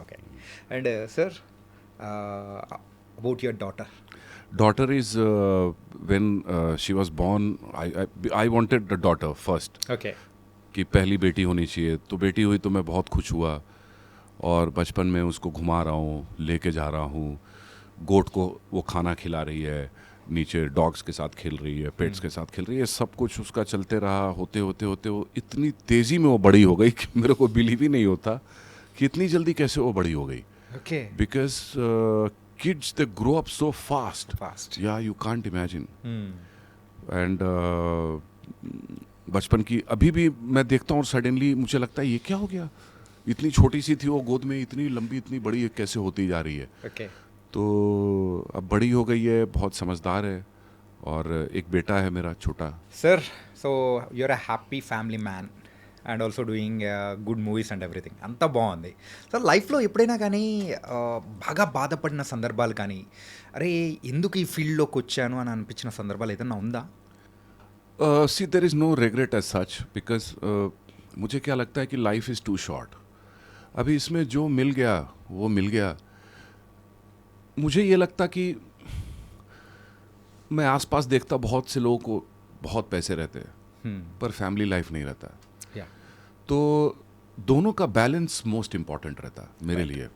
Okay, and sir, about your daughter. Daughter is when she was born. I wanted the daughter first. Okay. कि पहली बेटी होनी चाहिए. तो बेटी हुई तो मैं बहुत खुश हुआ और बचपन में उसको घुमा रहा हूँ, लेके जा रहा हूँ. गोट को वो खाना खिला रही है, नीचे डॉग्स के साथ खेल रही है, पेट्स के साथ खेल रही है. सब कुछ उसका चलते रहा. होते होते होते वो इतनी तेज़ी में वो बड़ी हो गई कि मेरे को बिलीव ही नहीं होता कि इतनी जल्दी कैसे वो बड़ी हो गई. Okay. Because kids, they grow up so fast. Fast. Yeah, you can't imagine. Hmm. And बचपन की अभी भी मैं देखता हूँ और सडनली मुझे लगता है ये क्या हो गया. इतनी छोटी सी थी वो गोद में, इतनी लंबी, इतनी बड़ी कैसे होती जा रही है. Okay. तो अब बड़ी हो गई है, बहुत समझदार है और एक बेटा है मेरा छोटा. Sir, so you're a happy family man and also doing good movies and everything. అంతా బాగుంది. సో లైఫ్లో ఎప్పుడైనా కానీ బాగా బాధపడిన సందర్భాలు కానీ, అరే ఎందుకు ఈ ఫీల్డ్లోకి వచ్చాను అని అనిపించిన సందర్భాలు ఏదైనా ఉందా? See there is no regret as such because मुझे क्या लगता है कि लाइफ इज़ टू शॉर्ट. अभी इसमें जो मिल गया वो मिल गया. मुझे ये लगता कि मैं आसपास देखता बहुत से लोगों को बहुत पैसे रहते हैं पर फैमिली लाइफ नहीं रहता. Yeah. तो दोनों का बैलेंस मोस्ट इम्पॉर्टेंट रहता है मेरे लिए.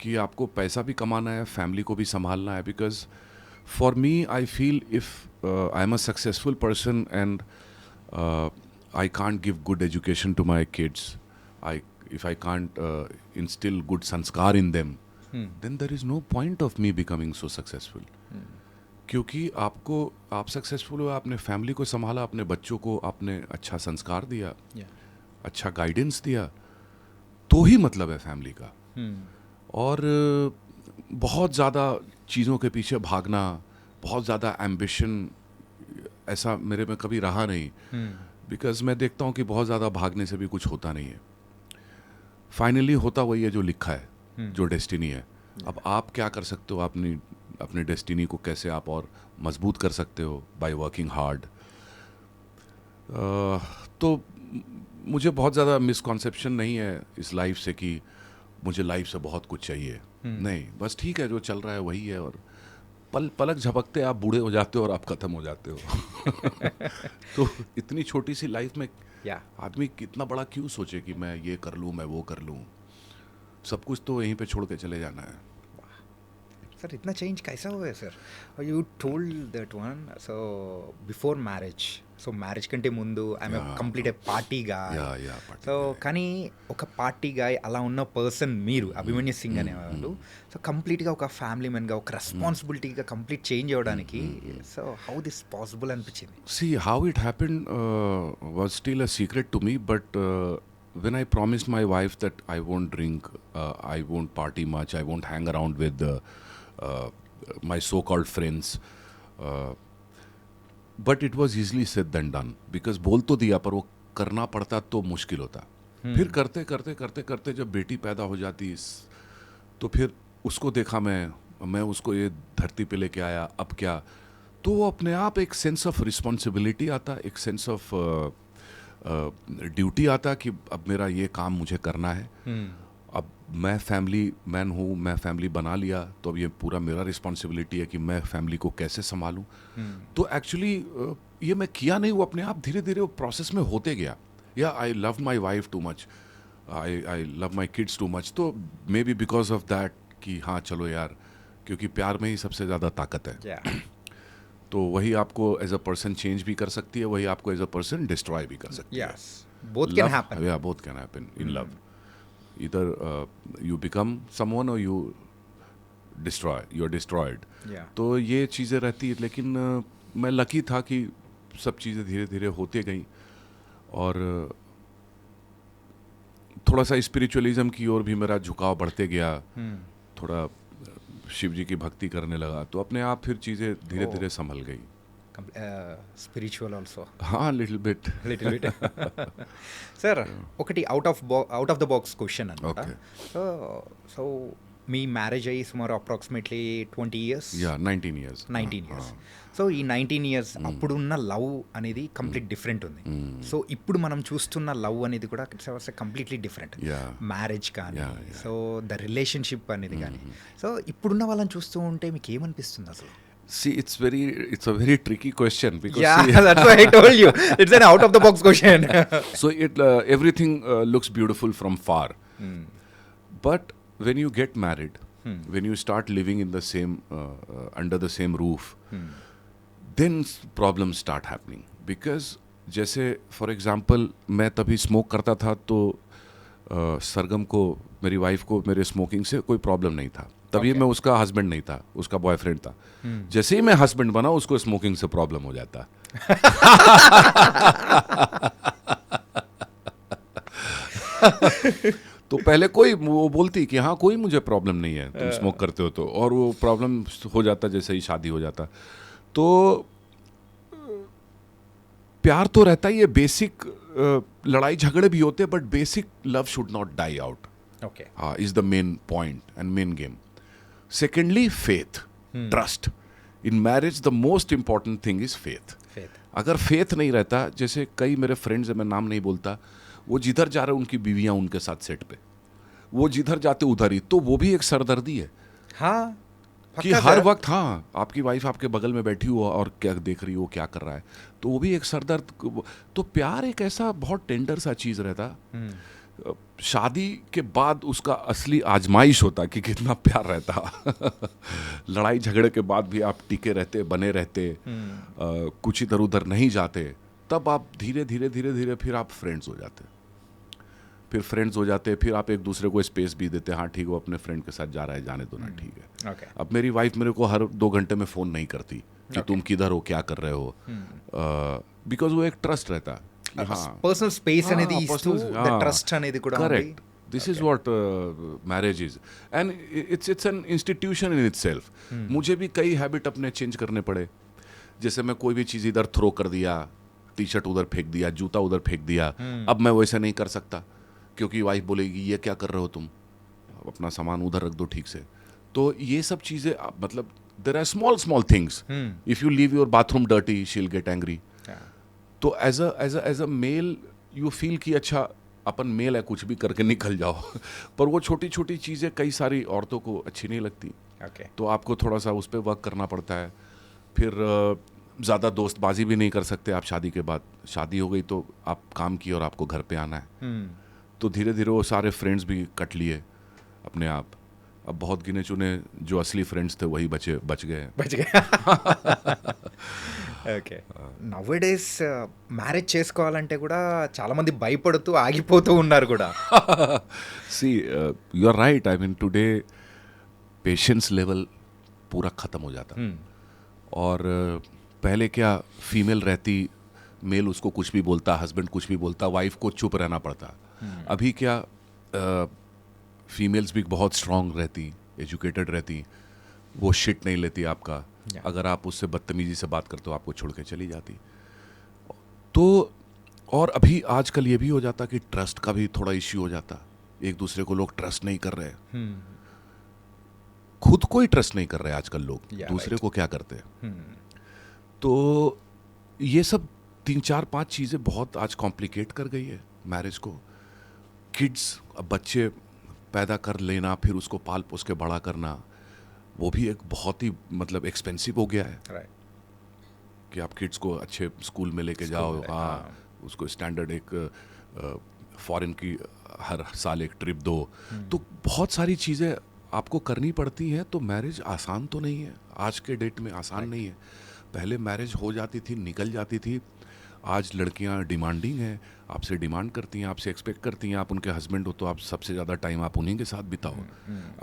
कि आपको पैसा भी कमाना है, फैमिली को भी संभालना है. Because for me I feel if I am a successful person and I can't give good education to my kids, if I can't instill good sanskar in them, then there is no point of me becoming so successful. क्योंकि आप successful हो, आपने family को संभाला, अपने बच्चों को आपने अच्छा संस्कार दिया, अच्छा गाइडेंस दिया, तो ही मतलब है फैमिली का. और बहुत ज़्यादा चीज़ों के पीछे भागना, बहुत ज़्यादा एम्बिशन ऐसा मेरे में कभी रहा नहीं. बिकॉज मैं देखता हूँ कि बहुत ज़्यादा भागने से भी कुछ होता नहीं है. फाइनली होता वही है जो लिखा है, जो डेस्टिनी है. अब आप क्या कर सकते हो, अपने डेस्टिनी को कैसे आप और मजबूत कर सकते हो बाय वर्किंग हार्ड. तो मुझे बहुत ज़्यादा मिसकॉन्सेप्शन नहीं है इस लाइफ से कि मुझे लाइफ से बहुत कुछ चाहिए. नहीं, बस ठीक है, जो चल रहा है वही है. और पलक झपकते आप बूढ़े हो जाते हो और आप ख़त्म हो जाते हो. तो इतनी छोटी सी लाइफ में आदमी कितना बड़ा क्यों सोचे कि मैं ये कर लूँ, मैं वो कर लूँ. सब कुछ तो यहीं पे छोड़ के चले जाना है. सर इतना चेंज कैसा हुआ है sir? You told that one, so before marriage, so marriage కంటే ముందు I'm complete party guy. So కానీ ఒక పార్టీ గాయ్ అలా ఉన్న పర్సన్ మీరు, అభిమన్యు సింగ్ అనేవాళ్ళు, సో కంప్లీట్గా ఒక ఫ్యామిలీ మెన్గా, ఒక రెస్పాన్సిబిలిటీగా కంప్లీట్ చేంజ్ అవ్వడానికి సో హౌ దిస్ పాసిబుల్ అనిపించింది? See, how it happened was still a secret to me, but when I promised my wife that I won't drink, I won't party much, I won't hang around with my so-called friends, but it was easily said than done. Because बोल तो दिया पर वो करना पड़ता तो मुश्किल होता. फिर करते करते करते करते जब बेटी पैदा हो जाती तो फिर उसको देखा मैं उसको ये धरती पे लेके आया. अब क्या, तो वो अपने आप एक सेंस ऑफ रिस्पॉन्सिबिलिटी आता, एक सेंस ऑफ ड्यूटी आता कि अब मेरा ये काम मुझे करना है. अब मैं फैमिली मैन हूँ, मैं फैमिली बना लिया, तो अब ये पूरा मेरा रिस्पॉन्सिबिलिटी है कि मैं फैमिली को कैसे संभालूं। तो एक्चुअली ये मैं किया नहीं, वो अपने आप धीरे धीरे वो प्रोसेस में होते गया। या I love my wife too much, I love my kids too much, तो maybe because of that कि हाँ चलो यार, क्योंकि प्यार में ही सबसे ज़्यादा ताकत है। Yeah. तो वही आपको एज अ पर्सन चेंज भी कर सकती है, वही आपको एज अ पर्सन डिस्ट्रॉय भी कर सकती है। Yes. Both can happen. Yeah, both can happen in love. Either you become someone or you're destroyed. Yeah. तो ये चीज़ें रहती है, लेकिन मैं लकी था कि सब चीज़ें धीरे धीरे होती गई, और थोड़ा सा स्पिरिचुअलिज्म की ओर भी मेरा झुकाव बढ़ते गया। थोड़ा शिव जी की भक्ति करने लगा, तो अपने आप फिर चीज़ें धीरे धीरे संभल गई। Spiritual also. हाँ, little bit. Little bit. Sir ఒకటి out of the box question అనమాట. Okay. సో మీ మ్యారేజ్ అయ్యి సుమారు approximately 20 years, yeah 19 years. 19 years. So ఈ 19 ఇయర్స్ అప్పుడున్న లవ్ అనేది కంప్లీట్ డిఫరెంట్ ఉంది. సో ఇప్పుడు మనం చూస్తున్న లవ్ అనేది కూడా కంప్లీట్లీ డిఫరెంట్. Yeah. మ్యారేజ్ కానీ, Yeah, yeah. So the relationship అనేది కానీ, సో ఇప్పుడున్న వాళ్ళని చూస్తూ ఉంటే మీకు ఏమనిపిస్తుంది అసలు? See, it's a very tricky question because Yeah, see, that's why I told you. It's an out of the box question. so everything looks beautiful from far, but when you get married, when you start living in the same under the same roof, then problems start happening. Because जैसे for example मैं तभी smoke करता था, तो सरगम को, मेरी wife को, मेरे स्मोकिंग से कोई प्रॉब्लम नहीं था। तभी मैं उसका हस्बैंड नहीं था, उसका बॉयफ्रेंड था। जैसे ही मैं हस्बैंड बना, उसको स्मोकिंग से प्रॉब्लम हो जाता। तो पहले कोई वो बोलती कि हाँ कोई मुझे प्रॉब्लम नहीं है, तुम स्मोक करते हो तो, और वो प्रॉब्लम हो जाता जैसे ही शादी हो जाता। तो प्यार तो रहता ही है, बेसिक लड़ाई झगड़े भी होते हैं, but basic love should not die out, Okay. is the main point and main game. Secondly, faith, trust. In marriage, the most important thing is faith. Faith. अगर faith नहीं रहता, जैसे कई मेरे फ्रेंड्स हैं, मैं नाम नहीं बोलता, वो जिधर जा रहे हैं उनकी बीवियां उनके साथ सेट पे, वो जिधर जाते उधर ही, तो वो भी एक सरदर्दी है हाँ, कि पक्का हर सर. वक्त हाँ आपकी वाइफ आपके बगल में बैठी हो और क्या देख रही हो, क्या कर रहा है, तो वो भी एक सरदर्द। तो प्यार एक ऐसा बहुत टेंडर सा चीज रहता। शादी के बाद उसका असली आजमाइश होता कि कितना प्यार रहता। लड़ाई झगड़े के बाद भी आप टिके रहते, बने रहते, कुछ इधर उधर नहीं जाते, तब आप धीरे धीरे धीरे धीरे फिर आप फ्रेंड्स हो जाते, फिर आप एक दूसरे को स्पेस भी देते, हाँ ठीक, वो अपने फ्रेंड के साथ जा रहा है, जाने दो ना, ठीक है। Okay. अब मेरी वाइफ मेरे को हर 2 घंटे में फ़ोन नहीं करती कि तुम किधर हो, क्या कर रहे हो, बिकॉज वो एक ट्रस्ट रहता। పర్సనల్ స్పేస్ అనేది ఇస్తూ ట్రస్ట్ అనేది కూడా ఉంది. Correct, this is what marriage is, and it's an institution in itself. मुझे भी कई हैबिट अपने चेंज करने पड़े, जैसे मैं कोई भी चीज़ इधर थ्रो कर दिया, टी शर्ट उधर फेंक दिया, जूता उधर फेंक दिया, अब मैं वैसा नहीं कर सकता, क्योंकि वाइफ बोलेगी ये क्या कर रहे हो तुम, अपना सामान उधर रख दो ठीक से। तो ये सब चीज़ें, मतलब there are small things, if you leave your bathroom dirty she will get angry. तो as a male you feel कि अच्छा अपन मेल है, कुछ भी करके निकल जाओ। पर वो छोटी छोटी चीज़ें कई सारी औरतों को अच्छी नहीं लगती, Okay. तो आपको थोड़ा सा उस पर वर्क करना पड़ता है। फिर ज़्यादा दोस्तबाजी भी नहीं कर सकते आप शादी के बाद। शादी हो गई तो आप काम किए और आपको घर पे आना है, तो धीरे धीरे वो सारे फ्रेंड्स भी कट लिए अपने आप। अब बहुत गिने चुने जो असली फ्रेंड्स थे वही बच गए। ఓకే. నవ్ డేస్ మ్యారేజ్ చేసుకోవాలంటే కూడా చాలా మంది భయపడుతూ ఆగిపోతూ ఉన్నారు కూడా. See you are right, I mean today patience level पूरा ख़त्म हो जाता। और पहले क्या फीमेल रहती, मेल उसको कुछ भी बोलता, हस्बैंड कुछ भी बोलता, वाइफ को चुप रहना पड़ता। अभी क्या फीमेल्स भी बहुत स्ट्रांग रहती, एजुकेटेड रहती, वो शिट नहीं लेती आपका। अगर आप उससे बदतमीजी से बात करते हो आपको छोड़ के चली जाती। तो और अभी आजकल ये भी हो जाता कि ट्रस्ट का भी थोड़ा इश्यू हो जाता, एक दूसरे को लोग ट्रस्ट नहीं कर रहे, खुद को ही ट्रस्ट नहीं कर रहे आजकल लोग, दूसरे को क्या करते हैं। तो ये सब 3-4-5 चीज़ें बहुत आज कॉम्प्लिकेट कर गई है मैरिज को। किड्स, अब बच्चे पैदा कर लेना, फिर उसको पाल पोस के बड़ा करना, वो भी एक बहुत ही मतलब एक्सपेंसिव हो गया है राइट कि आप किड्स को अच्छे स्कूल में लेके जाओ, में, हाँ, उसको स्टैंडर्ड एक फॉरेन की हर साल एक ट्रिप दो, तो बहुत सारी चीज़ें आपको करनी पड़ती हैं। तो मैरिज आसान तो नहीं है, आज के डेट में आसान नहीं है। पहले मैरिज हो जाती थी, निकल जाती थी। आज लड़कियां डिमांडिंग हैं, आपसे डिमांड करती हैं, आपसे एक्सपेक्ट करती हैं। आप उनके हस्बैंड हो तो आप सबसे ज़्यादा टाइम आप उन्हीं के साथ बिताओ।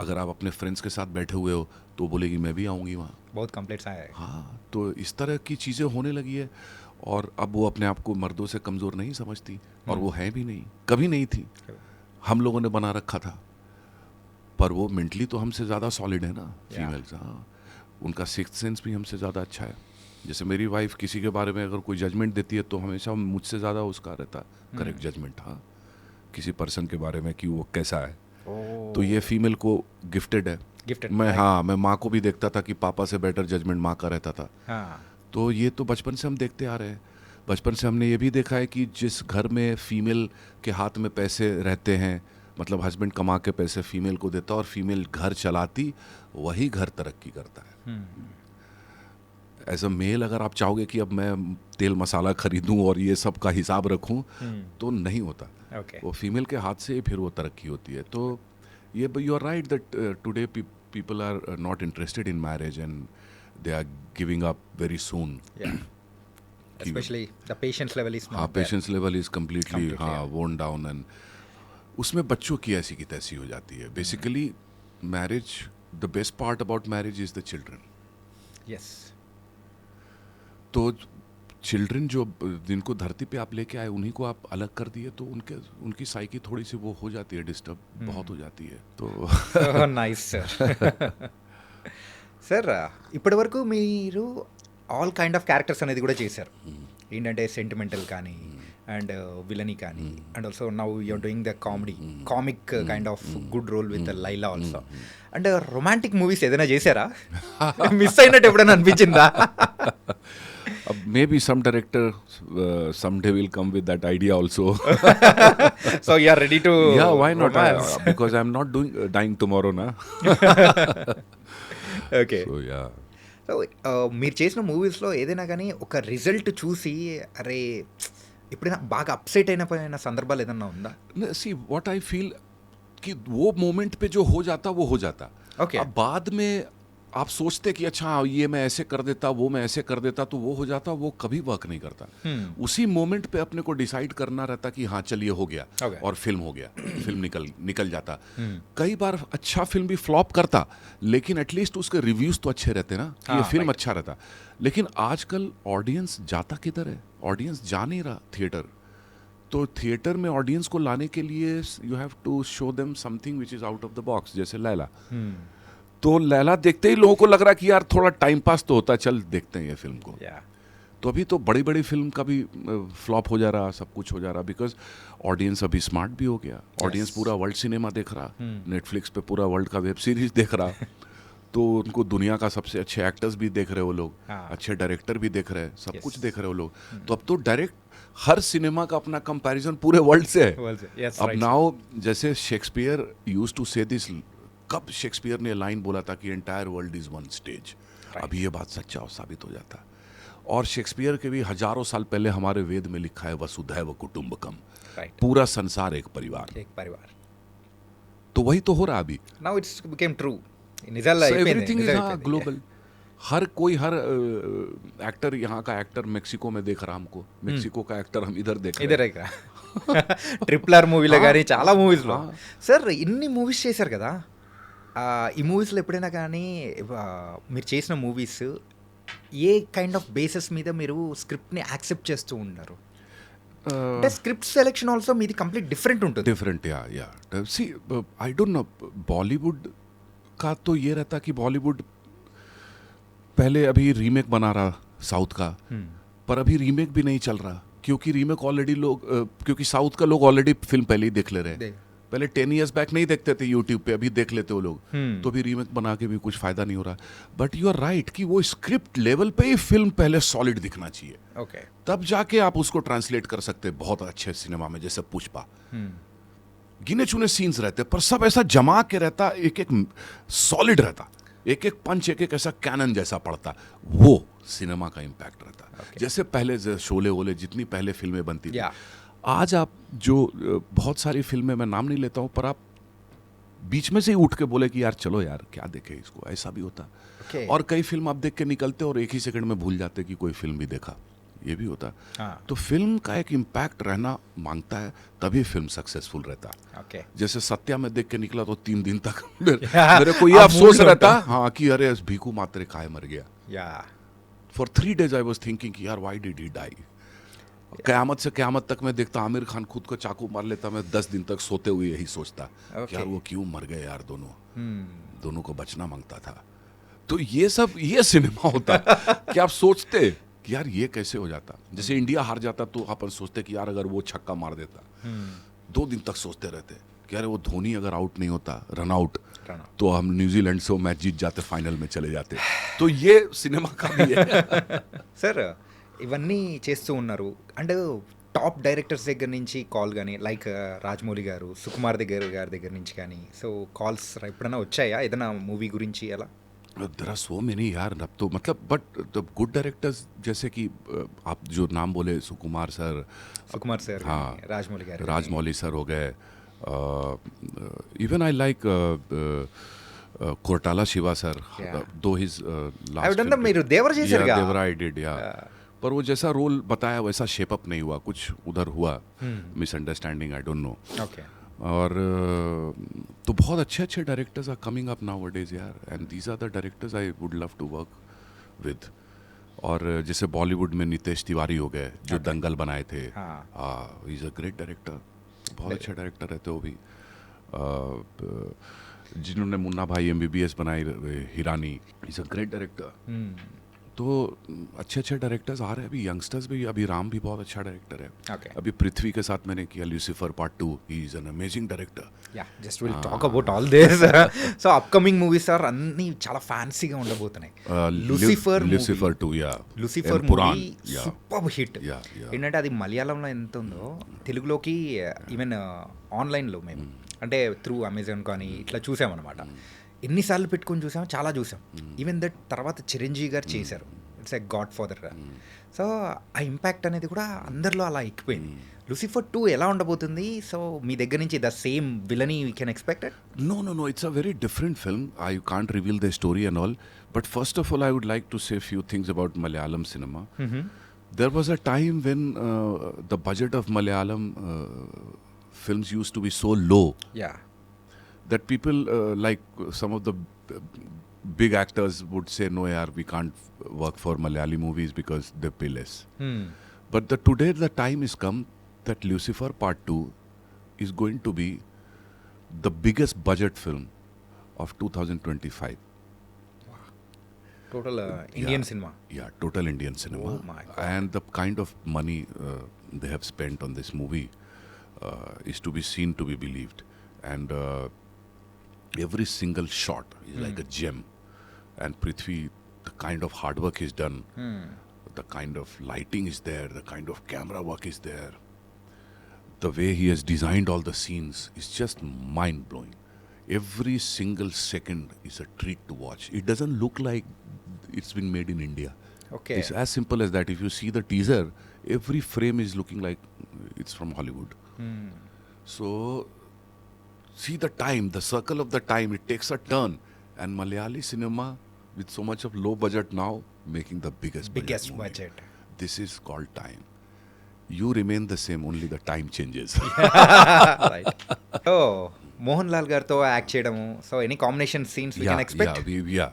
अगर आप अपने फ्रेंड्स के साथ बैठे हुए हो तो बोलेगी मैं भी आऊँगी वहाँ। बहुत कंप्लेंट्स आए हैं हाँ, तो इस तरह की चीज़ें होने लगी है। और अब वो अपने आप को मर्दों से कमज़ोर नहीं समझती, और वो है भी नहीं, कभी नहीं थी। हम लोगों ने बना रखा था, पर वो मेंटली तो हमसे ज़्यादा सॉलिड है ना फीमेल्स। हाँ, उनका सिक्स्थ सेंस भी हमसे ज़्यादा अच्छा है। जैसे मेरी वाइफ किसी के बारे में अगर कोई जजमेंट देती है तो हमेशा मुझसे ज़्यादा उसका रहता है करेक्ट जजमेंट। हाँ, किसी पर्सन के बारे में कि वो कैसा है, तो ये फीमेल को गिफ्टेड है। गिफ्टेड मैं माँ को भी देखता था कि पापा से बेटर जजमेंट माँ का रहता था। हाँ तो ये तो बचपन से हम देखते आ रहे हैं। बचपन से हमने ये भी देखा है कि जिस घर में फीमेल के हाथ में पैसे रहते हैं, मतलब हस्बैंड कमा के पैसे फीमेल को देता और फीमेल घर चलाती, वही घर तरक्की करता है। एज अ मेल अगर आप चाहोगे कि अब मैं तेल मसाला खरीदूं और ये सब का हिसाब रखूं, तो नहीं होता। ओके वो फीमेल के हाथ से ही फिर वो तरक्की होती है। तो ये you are right that today people are not interested in marriage and they are giving up very soon. Specially the patience level is हाँ, patience level is completely Completely, हाँ वोन डाउन, एंड उसमें बच्चों की ऐसी की तैसी हो जाती है। Basically marriage, the best part about marriage is the children. Yes तो चिल्ड्रन जो जिनको धरती पे आप लेके आए, उन्हीं को आप अलग कर दिए तो उनकी साइकी थोड़ी सी वो हो जाती है, डिस्टर्ब बहुत हो जाती है। तो నైస్ సార్ సార్ ఇప్పటి వరకు మీరు ఆల్ కైండ్ ఆఫ్ క్యారెక్టర్స్ అనేది కూడా చేశారు. ఏంటంటే సెంటిమెంటల్ కానీ అండ్ విలనీ కానీ and also now you're doing the comic kind of good role with Laila also. And romantic movies ఏదైనా చేశారా? మిస్ అయినట్టు ఎప్పుడైనా అనిపించిందా? maybe some director someday will come with that idea also. So you are ready to Yeah, why not? Because I'm not dying tomorrow, na. Okay So yeah. So మీరు చేసిన మూవీస్లో ఏదైనా కానీ ఒక రిజల్ట్ చూసి అరే ఎప్పుడైనా బాగా అప్సెట్ అయిన సందర్భాలు ఏదైనా ఉందా? See, what I feel कि वो मोमेंट पे जो हो जाता वो हो जाता। Okay. अब बाद में आप सोचते कि अच्छा ये मैं ऐसे कर देता, वो मैं ऐसे कर देता, तो वो हो जाता, वो कभी वर्क नहीं करता। उसी मोमेंट पे अपने को डिसाइड करना रहता कि हाँ चलिए हो गया, Okay. और फिल्म हो गया, फिल्म निकल जाता। कई बार अच्छा फिल्म भी फ्लॉप करता, लेकिन एटलीस्ट उसके रिव्यूज तो अच्छे रहते ना कि ये फिल्म अच्छा रहता। लेकिन आजकल ऑडियंस जाता किधर है? ऑडियंस जा नहीं रहा थिएटर। तो थिएटर में ऑडियंस को लाने के लिए you have to show them something which is out of the box. जैसे लैला, तो लैला देखते ही लोगों को लग रहा कि यार थोड़ा टाइम पास तो होता है, चल देखते हैं ये फिल्म को। तो अभी तो बड़ी बड़ी फिल्म का भी फ्लॉप हो जा रहा, सब कुछ हो जा रहा, बिकॉज ऑडियंस अभी स्मार्ट भी हो गया। ऑडियंस पूरा वर्ल्ड सिनेमा देख रहा, नेटफ्लिक्स पे पूरा वर्ल्ड का वेब सीरीज देख रहा। तो उनको दुनिया का सबसे अच्छे एक्टर्स भी देख रहे वो लोग, अच्छे डायरेक्टर भी देख रहे हैं, सब कुछ देख रहे वो लोग। तो अब तो डायरेक्ट हर सिनेमा का अपना कंपैरिजन पूरे वर्ल्ड से है। अब नाउ जैसे शेक्सपियर यूज्ड टू से दिस, कब शेक्सपियर ने लाइन बोला था कि entire world is one stage, अभी ये बात सच्चा और साबित हो जाता। और शेक्सपियर के भी हजारों साल पहले हमारे वेद में लिखा है वसुधैव कुटुंबकम, पूरा संसार एक परिवार। तो वही तो हो रहा अभी। Now it's became true. నిజాల్లో एवरीथिंग इज ग्लोबल। हर एक्टर, यहाँ का एक्टर मेक्सिको में देख रहा हमको, मेक्सिको का एक्टर हम इधर देख रहे हैं। ట్రిపుల్ ఆర్ మూవీలో కానీ చాలా మూవీస్లో. సార్ ఇన్ని మూవీస్ చేశారు కదా, ఈ మూవీస్లో ఎప్పుడైనా కానీ మీరు చేసిన movies A kind of basis మీద మీరు స్క్రిప్ట్ని యాక్సెప్ట్ చేస్తూ ఉన్నారు? అంటే స్క్రిప్ట్ సెలెక్షన్ ఆల్సో మీది కంప్లీట్ డిఫరెంట్ ఉంటుంది. डिफरेंट या सी आई डोंट नो, बॉलीवुड का तो ये रहता कि बॉलीवुड पहले अभी रीमेक बना रहा साउथ का, पर अभी रीमेक भी नहीं चल रहा, क्योंकि रीमेक ऑलरेडी लोग, क्योंकि साउथ का लोग ऑलरेडी फिल्म पहले ही देख ले रहे हैं। पहले 10 years बैक नहीं देखते थे यूट्यूब पे, अभी देख लेते वो लोग। तो अभी रीमेक बना के भी कुछ फायदा नहीं हो रहा। बट यू आर राइट कि वो स्क्रिप्ट लेवल पे ही फिल्म पहले सॉलिड दिखना चाहिए, ఓకే तब जाके आप उसको ट्रांसलेट कर सकते हैं बहुत अच्छे सिनेमा में, जैसे पुष्पा। गिने चुने सीन्स रहते पर सब ऐसा जमा के रहता, एक एक सॉलिड रहता, एक एक पंच, एक एक ऐसा कैनन जैसा पड़ता, वो सिनेमा का इम्पैक्ट रहता। जैसे पहले शोले वोले जितनी पहले फिल्में बनती थी, Yeah. आज आप जो बहुत सारी फिल्में, मैं नाम नहीं लेता हूँ, पर आप बीच में से ही उठ के बोले कि यार चलो यार क्या देखे इसको, ऐसा भी होता। Okay. और कई फिल्म आप देख के निकलते और एक ही सेकंड में भूल जाते कि कोई फिल्म भी देखा, ये भी होता। हाँ. तो फिल्म का एक इम्पैक्ट रहना मांगता है, तभी फिल्म सक्सेसफुल रहता। Okay. जैसे सत्या में देख के निकला तो 3 दिन तक मेरे को ये आप अफसोस मूड रहता, होता। हाँ, कि अरे भीखू मात्रे खाए मर गया। Yeah. For 3 days I was thinking कि यार व्हाई डिड ही डाई। कयामत से कयामत तक मैं देखता आमिर खान खुद को चाकू मार लेता, मैं 10 दिन तक सोते हुए यही सोचता कि यार वो क्यों मर गए यार, दोनों को बचना मांगता था। तो ये सब, ये सिनेमा होता कि आप सोचते कि यार ये कैसे हो जाता। जैसे इंडिया हार जाता तो अपन सोचते कि यार अगर वो छक्का मार देता, 2 दिन तक सोचते रहते कि यार वो धोनी अगर आउट नहीं होता, रन आउट, तो हम न्यूजीलैंड से वो मैच जीत जाते, फाइनल में चले जाते। तो ये సినిమా का भी है। సార్ ఇవన్నీ చేస్తూ ఉన్నారు అండ్ టాప్ డైరెక్టర్స్ దగ్గర నుంచి కాల్ కానీ లైక్ రాజమౌళి గారు, సుకుమార్ గారి దగ్గర నుంచి కానీ సో కాల్స్ ఎప్పుడైనా వచ్చాయా ఏదైనా మూవీ గురించి అలా? देयर आर सो मेनी यार, अब तो मतलब बट द गुड डायरेक्टर्स जैसे कि आप जो नाम बोले, सुकुमार सर, సుకుమార్ సార్, हाँ, రాజమౌళి గారు, राजमौली सर हो गए, even I like Koratala Siva sir, Yeah. दो हिज I've done the- మీరు దేవర చేశారుగా? देवरा आई डिड, या पर वो जैसा रोल बताया वैसा शेप अप नहीं हुआ, कुछ उधर हुआ, misunderstanding, I don't know. Okay. और तो बहुत अच्छे अच्छे directors are coming up nowadays यार, and these are the directors I would love to work with. और जैसे बॉलीवुड में नितेश तिवारी हो गए, जो दंगल बनाए थे, हाँ. He is a great director, बहुत अच्छे डायरेक्टर रहते हो भी। जिन्होंने मुन्ना भाई MBBS बनाई, Hirani, is a great director. तो अच्छे अच्छे डायरेक्टर्स आ रहे हैं अभी, यंगस्टर्स भी, अभी राम भी बहुत अच्छा डायरेक्टर है। Okay. अभी पृथ्वी के साथ मैंने किया Lucifer part 2, he is an amazing director. Yeah just will talk about all this. So upcoming movies are అన్ని చాలా ఫ్యాన్సీగా ఉండబోతున్నాయి. Lucifer Lucifer 2, yeah, Lucifer Puran, movie yeah, super hit. Yeah, yeah. ఏంటంటే అది మలయాళంలో ఎంత ఉందో తెలుగులోకి ఈవెన్ ఆన్లైన్లో మేము అంటే త్రూ అమెజాన్ కానీ ఇట్లా చూసామన్నమాట. ఎన్నిసార్లు పెట్టుకొని చూసాం, చాలా చూసాం. ఈవెన్ దట్ తర్వాత చిరంజీవి గారు చేశారు, it's a God father. So ఆ ఇంపాక్ట్ అనేది కూడా అందరిలో అలా ఎక్కిపోయింది. లూసిఫర్ 2 ఎలా ఉండబోతుంది? సో మీ దగ్గర నుంచి the same villainy we can expected? No, it's a very different film. I can't reveal the story and all, but first of all I would like to say a few things about Malayalam cinema. There was a time when the budget of Malayalam films used to be so low yeah. that people like some of the big actors would say, no yaar, we can't work for Malayali movies because they pay less. But today the time is come that Lucifer Part 2 is going to be the biggest budget film of 2025. Total Indian cinema. Yeah, total Indian cinema. Oh my God. And the kind of money they have spent on this movie is to be seen, to be believed. And every single shot is like a gem. And Prithvi, the kind of hard work he's done, the kind of lighting is there, the kind of camera work is there, the way he has designed all the scenes is just mind-blowing. Every single second is a treat to watch. It doesn't look like it's been made in India. Okay. It's as simple as that. If you see the teaser, every frame is looking like it's from Hollywood. So, see the time, the circle of the time, it takes a turn. And Malayali cinema, with so much of low budget now, making the biggest movie. budget. This is called time. You remain the same, only the time changes. Right. So Mohan Lal గారితో act చేయడము, so any combination scenes we can expect? Yeah.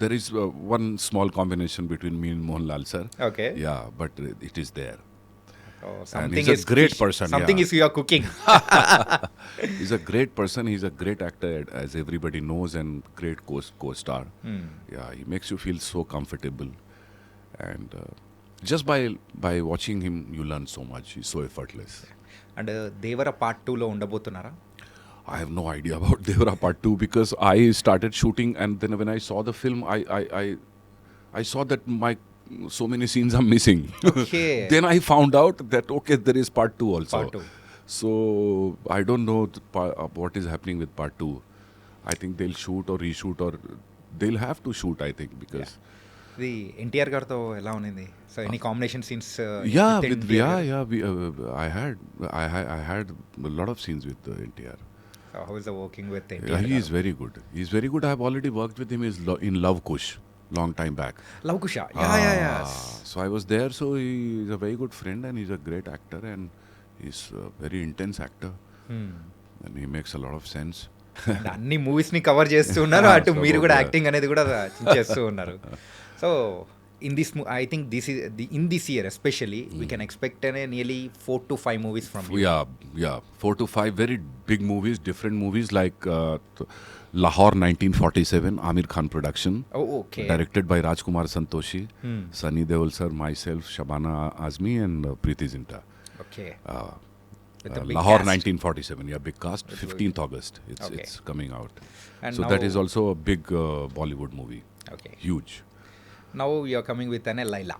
There is one small combination between me and Mohanlal sir. Okay. Yeah, but it is there. Something he's a great person, something yeah. Is you are cooking. He's a great person. He's a great actor, as everybody knows, and great co-star. Yeah, he makes you feel so comfortable, and just by watching him, you learn so much. He's so effortless. And Devara part 2లో ఉండబోతున్నారా? I have no idea about Devara Part 2 because I started shooting, and then when I saw the film, I saw that so many scenes are missing. Okay. Then I found out that okay, there is Part 2 also. Part 2. So I don't know what is happening with part 2. I think they'll shoot or reshoot or they'll have to shoot, I think, because ఇది ఎన్టీఆర్ గారితో ఎలా ఉన్నింది? So any combination scenes? I had a lot of scenes with NTR. How is the working with Yeah, NTR? he is very good. He's very good. I've already worked with him in Love Kush, long time back. Luv Kusha, yeah. So I was there. So he's a very good friend and he's a great actor and he's a very intense actor and he makes a lot of sense. And అన్ని movies ని cover చేస్తూ ఉన్నారు, అటు So, మీరు కూడా yeah. Acting అనేది కూడా చేస్తూ ఉన్నారు. So in this I think this is in this year especially we can expect nearly 4 to 5 movies from you. Yeah, 4 to 5 very big movies, different movies like Lahore 1947, Amir Khan production, okay. directed by Rajkumar Santoshi, Sunny Deol sir, myself, Shabana Azmi and Preeti Zinta. Okay. Uh, With a big Lahore cast. 1947, yeah, big cast. 15th August, Okay. it's coming out. And So that now- is also a big Bollywood movie, okay. huge. Now you are coming with Laila.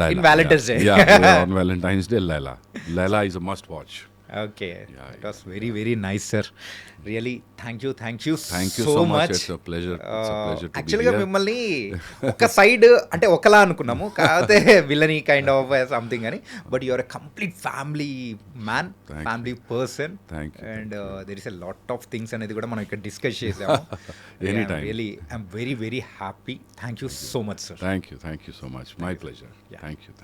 Laila, In Valentine's Day. Yeah, on Valentine's Day, Laila. Laila is a must watch. Okay. Yeah, it was very very nice sir. Really thank you Thank you so so much. Much. It's a pleasure. It's a pleasure to be యాక్చువల్గా here. మిమ్మల్ని ఒక side అంటే ఒకలా అనుకున్నాము, కాకపోతే villainy kind of something అని, but your a complete family man, Thank you. Family person. Thank you, and there is a lot of things అనేది కూడా మనం ఇక్కడ డిస్కస్ చేసాము. Anytime. Really I'm very very happy. Thank you so much sir. Thank you so much. My pleasure. Yeah. Thank you.